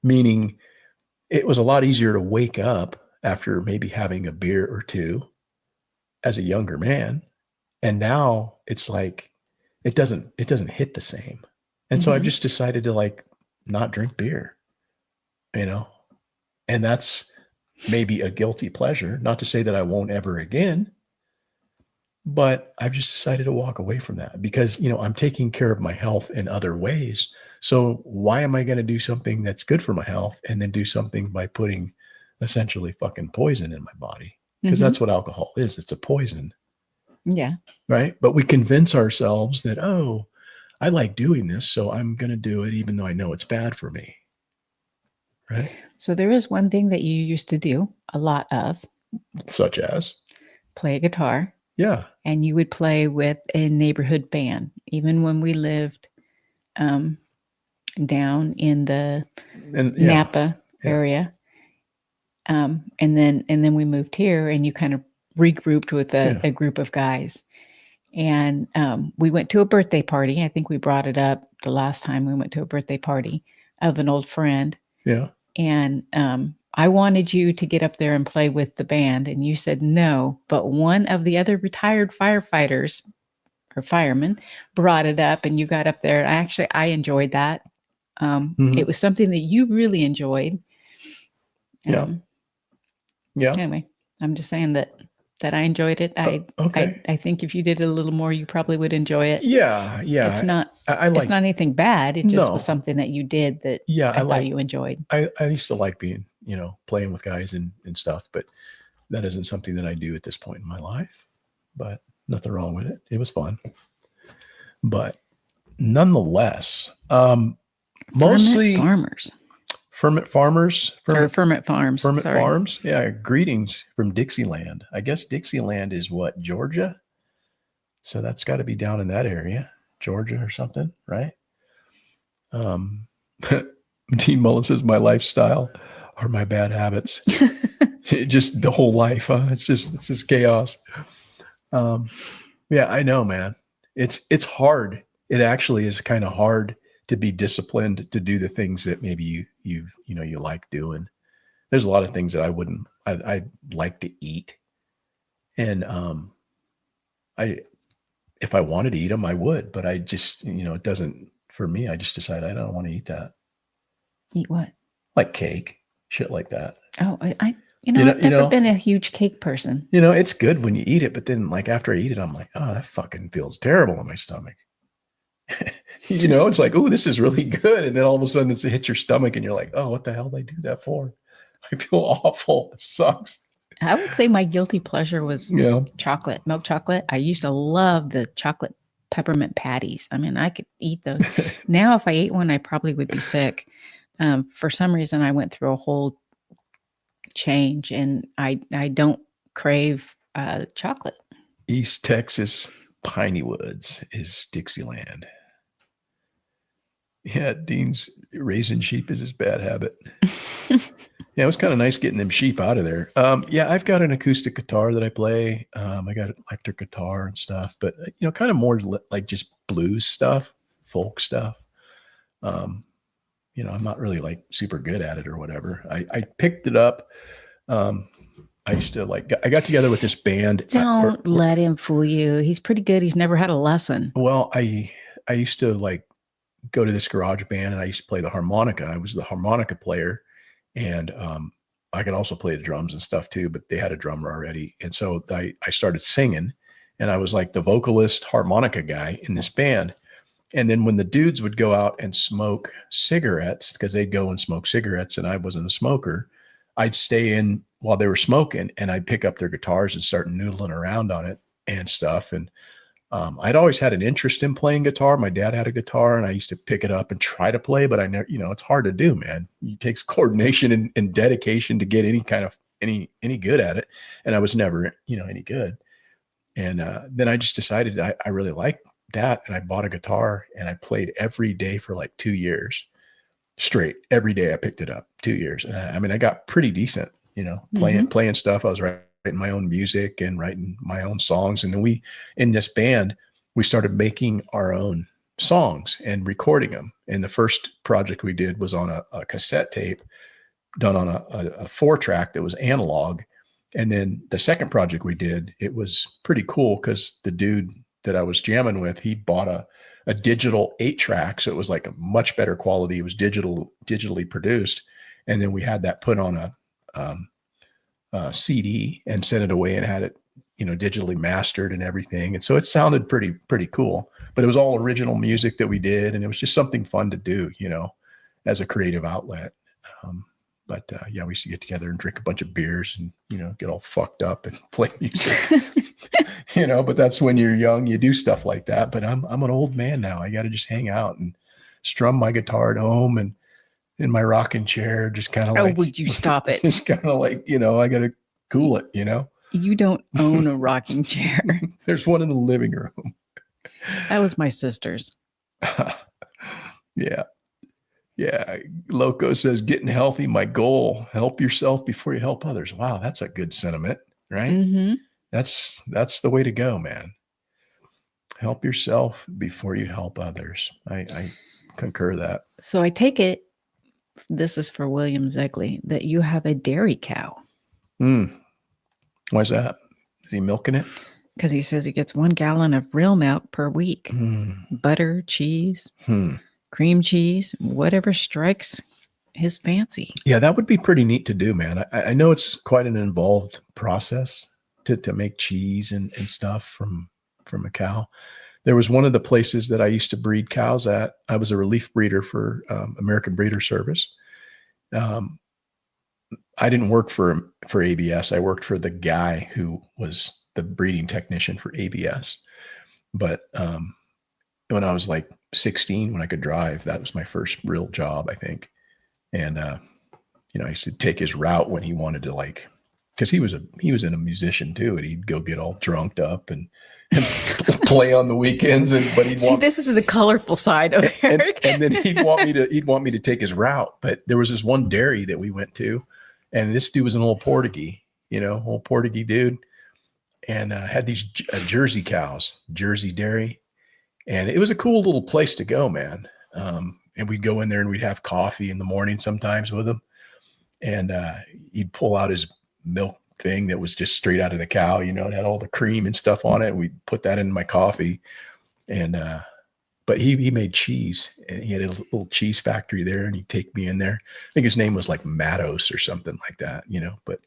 Meaning it was a lot easier to wake up after maybe having a beer or two as a younger man. And now it's like, it doesn't hit the same. And so I've just decided to like not drink beer, and that's maybe a guilty pleasure, not to say that I won't ever again, but I've just decided to walk away from that because, I'm taking care of my health in other ways. So why am I going to do something that's good for my health and then do something by putting essentially fucking poison in my body? Because that's what alcohol is. It's a poison. Yeah. Right. But we convince ourselves that, I like doing this, so I'm going to do it even though I know it's bad for me. Right. So there is one thing that you used to do a lot of. Such as? Play guitar. Yeah. And you would play with a neighborhood band, even when we lived down in the Napa area. And then we moved here and you kind of regrouped with a group of guys. And we went to a birthday party. I think we brought it up the last time we went to a birthday party of an old friend. Yeah. And I wanted you to get up there and play with the band. And you said no. But one of the other retired firefighters or firemen brought it up and you got up there. I enjoyed that. It was something that you really enjoyed. Yeah. Anyway, I'm just saying that I enjoyed it. I think if you did it a little more, you probably would enjoy it. Yeah. It's not. It's not anything bad. It just was something that you did that I thought you enjoyed. I used to like being, playing with guys and stuff, but that isn't something that I do at this point in my life. But nothing wrong with it. It was fun. But nonetheless, mostly Ferment Farms. Yeah. Greetings from Dixieland. I guess Dixieland is what, Georgia? So that's got to be down in that area, Georgia or something, right? Dean Mullen says, my lifestyle are my bad habits. Just the whole life. It's just chaos. Yeah, I know, man. It's hard. It actually is kind of hard to be disciplined to do the things that maybe you like doing. There's a lot of things that I'd like to eat. And if I wanted to eat them, I would, but I just, it doesn't, for me, I just decide I don't want to eat that. Eat what? Like cake, shit like that. Oh, I've never been a huge cake person. It's good when you eat it, but then like after I eat it, I'm like, oh, that fucking feels terrible in my stomach. It's like, oh, this is really good. And then all of a sudden it hits your stomach and you're like, oh, what the hell did I do that for? I feel awful. It sucks. I would say my guilty pleasure was chocolate, milk chocolate. I used to love the chocolate peppermint patties. I mean, I could eat those. Now, if I ate one, I probably would be sick. For some reason, I went through a whole change and I don't crave chocolate. East Texas Piney Woods is Dixieland. Yeah, Dean's raising sheep is his bad habit. Yeah, it was kind of nice getting them sheep out of there. Yeah, I've got an acoustic guitar that I play. I got an electric guitar and stuff, but kind of more like just blues stuff, folk stuff. I'm not really like super good at it or whatever. I picked it up. I used to I got together with this band. Don't let him fool you. He's pretty good. He's never had a lesson. Well, I used to go to this garage band, and I used to play the harmonica. I was the harmonica player, and I could also play the drums and stuff too, but they had a drummer already. And so I started singing, and I was like the vocalist harmonica guy in this band. And then when the dudes would go out and smoke cigarettes, because they'd go and smoke cigarettes and I wasn't a smoker, I'd stay in while they were smoking, and I'd pick up their guitars and start noodling around on it and stuff. And I'd always had an interest in playing guitar. My dad had a guitar, and I used to pick it up and try to play, but I never, it's hard to do, man. It takes coordination and dedication to get any good at it. And I was never, any good. And then I just decided I really liked that. And I bought a guitar, and I played every day for like 2 years straight. Every day I picked it up, 2 years. And I got pretty decent, playing stuff. I was writing my own music and writing my own songs. And then in this band, we started making our own songs and recording them. And the first project we did was on a cassette tape done on a 4-track that was analog. And then the second project we did, it was pretty cool because the dude that I was jamming with, he bought a digital 8-track. So it was like a much better quality. It was digitally produced. And then we had that put on a CD and sent it away and had it, digitally mastered and everything. And so it sounded pretty cool, but it was all original music that we did. And it was just something fun to do, as a creative outlet. But we used to get together and drink a bunch of beers and, get all fucked up and play music, but that's when you're young, you do stuff like that. But I'm an old man now. I got to just hang out and strum my guitar at home and in my rocking chair, just kind of like, would you stop it? Just kind of like, I got to cool it, You don't own a rocking chair. There's one in the living room. That was my sister's. Yeah. Yeah. Loco says, getting healthy, my goal. Help yourself before you help others. Wow. That's a good sentiment, right? Mm-hmm. That's the way to go, man. Help yourself before you help others. I concur that. So I take it, this is for William Zegley, that you have a dairy cow. Why's that? Is he milking it? Because he says he gets 1 gallon of real milk per week. Butter, cheese, cream cheese, whatever strikes his fancy. Yeah, that would be pretty neat to do, man. I know it's quite an involved process to make cheese and stuff from a cow. There was one of the places that I used to breed cows at. I was a relief breeder for American Breeder Service. I didn't work for ABS. I worked for the guy who was the breeding technician for ABS. But when I was like 16, when I could drive, that was my first real job, I think. And I used to take his route when he wanted to, like, because he was a musician too, and he'd go get all drunked up and play on the weekends. But he'd this is the colorful side of Eric. And then he'd want me to take his route. But there was this one dairy that we went to, and this dude was an old Portuguese dude, and had these Jersey cows, Jersey dairy, and it was a cool little place to go, man. And we'd go in there and we'd have coffee in the morning sometimes with him, and he'd pull out his milk thing that was just straight out of the cow, it had all the cream and stuff on it. And we'd put that in my coffee. And, but he made cheese, and he had a little cheese factory there, and he'd take me in there. I think his name was like Matos or something like that, but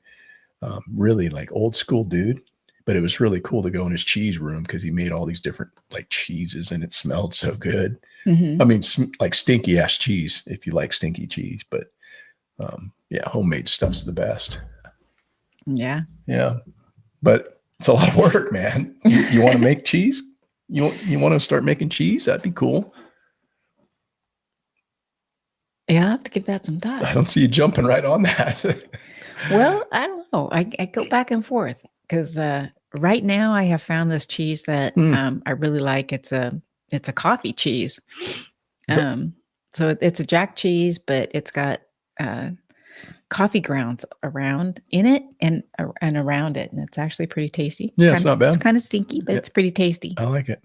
really like old school dude. But it was really cool to go in his cheese room because he made all these different like cheeses, and it smelled so good. I mean, like stinky ass cheese, if you like stinky cheese, but homemade stuff's the best. Yeah. Yeah. But it's a lot of work, man. You want to make cheese? You want to start making cheese? That'd be cool. Yeah, I'll have to give that some thought. I don't see you jumping right on that. Well, I don't know. I go back and forth because right now I have found this cheese that I really like. It's a coffee cheese. So it's a jack cheese, but it's got coffee grounds around in it and around it, and it's actually pretty tasty. Yeah, it's not bad. It's kind of stinky, but it's pretty tasty. I like it.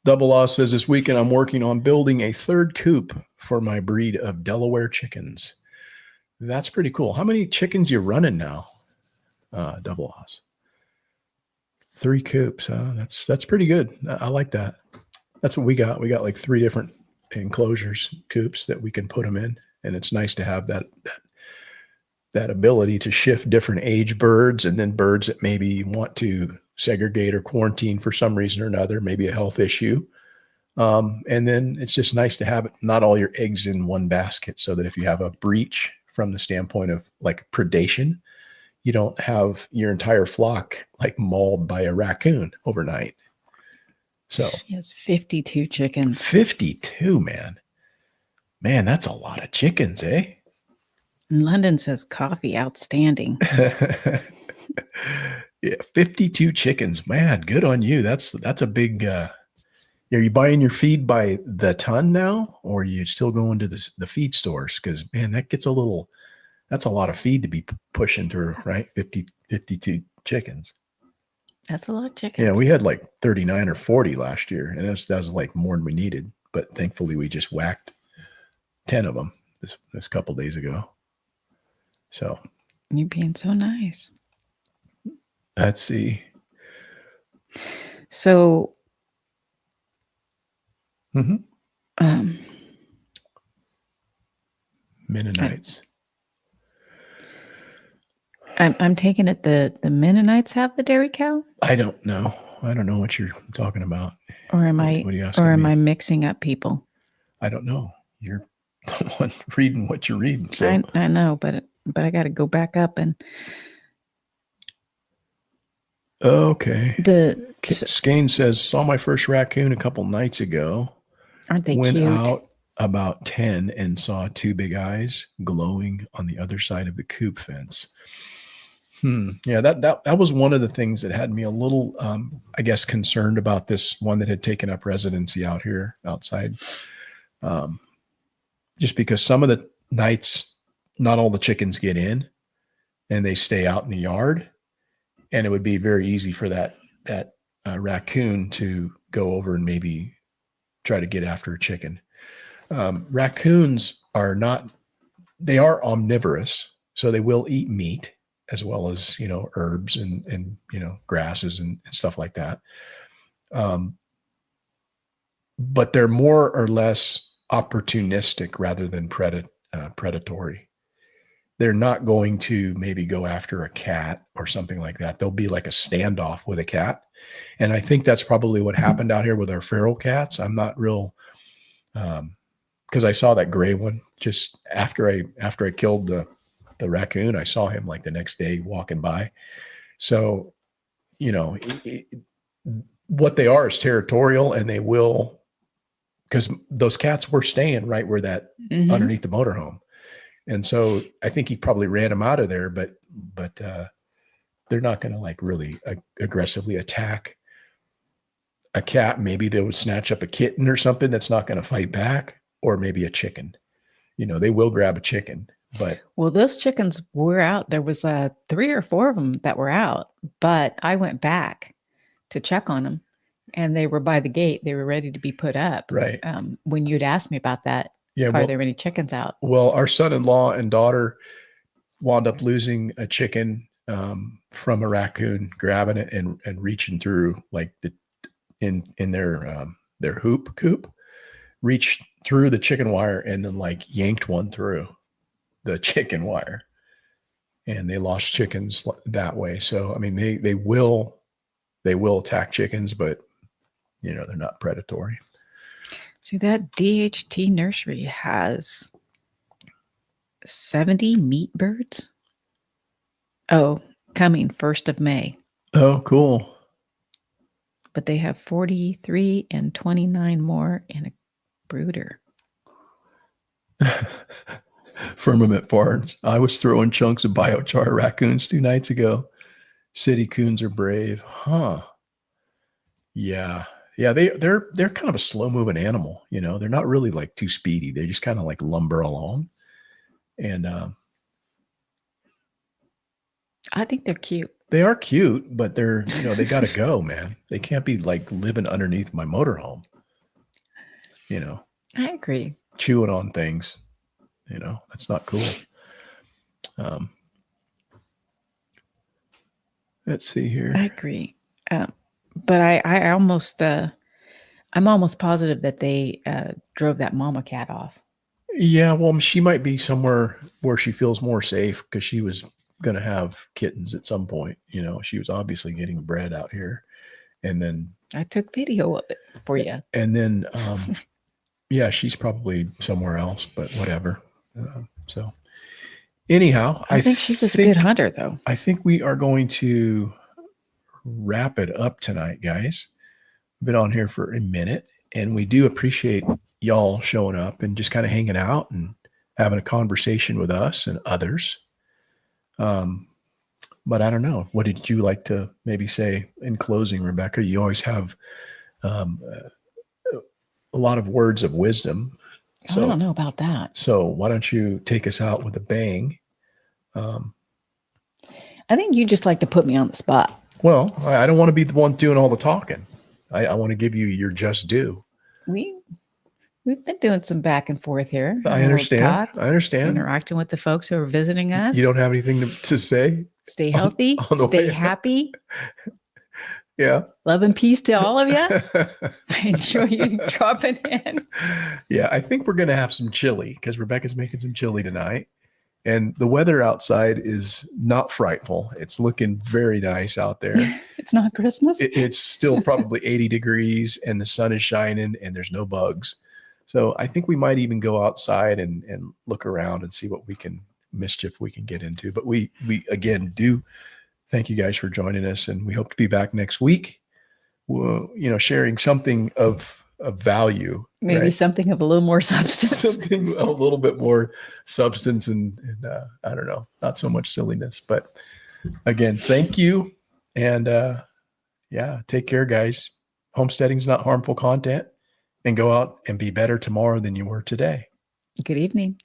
Double Law says, this weekend I'm working on building a 3rd coop for my breed of Delaware chickens. That's pretty cool. How many chickens you running now? Double Laws. 3 coops. That's pretty good. I like that. That's what we got. We got like 3 different enclosures, coops that we can put them in. And it's nice to have that ability to shift different age birds, and then birds that maybe want to segregate or quarantine for some reason or another, maybe a health issue. And then it's just nice to have not all your eggs in one basket, so that if you have a breach from the standpoint of like predation, you don't have your entire flock like mauled by a raccoon overnight. So she has 52 chickens. 52, man. Man, that's a lot of chickens, eh? And London says coffee outstanding. Yeah, 52 chickens. Man, good on you. That's a big are you buying your feed by the ton now, or are you still going to the feed stores? Because man, that's a lot of feed to be pushing through, right? 52 chickens. That's a lot of chickens. Yeah, we had like 39 or 40 last year, and that was like more than we needed. But thankfully, we just whacked 10 of them this couple days ago. So you're being so nice. Let's see. So, Mennonites. I'm taking it the Mennonites have the dairy cow? I don't know. I don't know what you're talking about. Or am I mixing up people? I don't know. You're the one reading what you're reading. So I know, but I got to go back up and. Okay. Skane says, saw my first raccoon a couple nights ago. Aren't they Went cute? out about 10 and saw two big eyes glowing on the other side of the coop fence. Yeah, that was one of the things that had me a little, I guess, concerned about this one that had taken up residency out here outside. Just because some of the nights, not all the chickens get in and they stay out in the yard. And it would be very easy for that raccoon to go over and maybe try to get after a chicken. Raccoons are omnivorous, so they will eat meat as well as, herbs and grasses and stuff like that. But they're more or less opportunistic rather than predatory. They're not going to maybe go after a cat or something like that. They'll be like a standoff with a cat. And I think that's probably what happened out here with our feral cats. I'm not real, because I saw that gray one just after I killed the raccoon. I saw him like the next day walking by. So, what they are is territorial, and they will, because those cats were staying right where that underneath the motorhome. And so I think he probably ran them out of there, but they're not going to like really aggressively attack a cat. Maybe they would snatch up a kitten or something that's not going to fight back, or maybe a chicken. They will grab a chicken, but. Well, those chickens were out. There was 3 or 4 of them that were out, but I went back to check on them and they were by the gate. They were ready to be put up. Right. When you'd asked me about that. Yeah. Are there any chickens out? Well, our son-in-law and daughter wound up losing a chicken from a raccoon, grabbing it and reaching through like in their coop, reached through the chicken wire and then like yanked one through the chicken wire, and they lost chickens that way. So, I mean, they will attack chickens, but they're not predatory. See, that DHT nursery has 70 meat birds. Oh, coming 1st of May. Oh, cool. But they have 43 and 29 more in a brooder. Firmament Farms. I was throwing chunks of biochar raccoons 2 nights ago. City coons are brave. Huh. Yeah. Yeah, they're kind of a slow moving animal. They're not really like too speedy. They just kind of like lumber along. And I think they're cute. They are cute, but they're, they got to go, man. They can't be like living underneath my motorhome. I agree. Chewing on things. That's not cool. Let's see here. I agree. But I almost, I'm almost positive that they drove that mama cat off. Yeah, well, she might be somewhere where she feels more safe because she was going to have kittens at some point. She was obviously getting bred out here. And then I took video of it for you. And then, yeah, she's probably somewhere else, but whatever. So anyhow, I think she was a good hunter, though. I think we are going to wrap it up tonight, guys. We've been on here for a minute, and we do appreciate y'all showing up and just kind of hanging out and having a conversation with us and others. But I don't know. What did you like to maybe say in closing, Rebecca? You always have a lot of words of wisdom. So, I don't know about that. So why don't you take us out with a bang? I think you just like to put me on the spot. Well, I don't want to be the one doing all the talking. I want to give you your just due. We've been doing some back and forth here. I understand. Interacting with the folks who are visiting us. You don't have anything to say? Stay healthy. Stay happy. Yeah. Love and peace to all of you. I enjoy you dropping in. Yeah, I think we're going to have some chili because Rebecca's making some chili tonight. And the weather outside is not frightful. It's looking very nice out there. It's not Christmas. It's still probably 80 degrees and the sun is shining and there's no bugs. So I think we might even go outside and look around and see what mischief we can get into. But we again do thank you guys for joining us, and we hope to be back next week. We'll, sharing something of value, maybe right? Something of a little more substance, something a little bit more substance, and I don't know, not so much silliness. But again, thank you, and take care, guys. Homesteading's not harmful content, and go out and be better tomorrow than you were today. Good evening.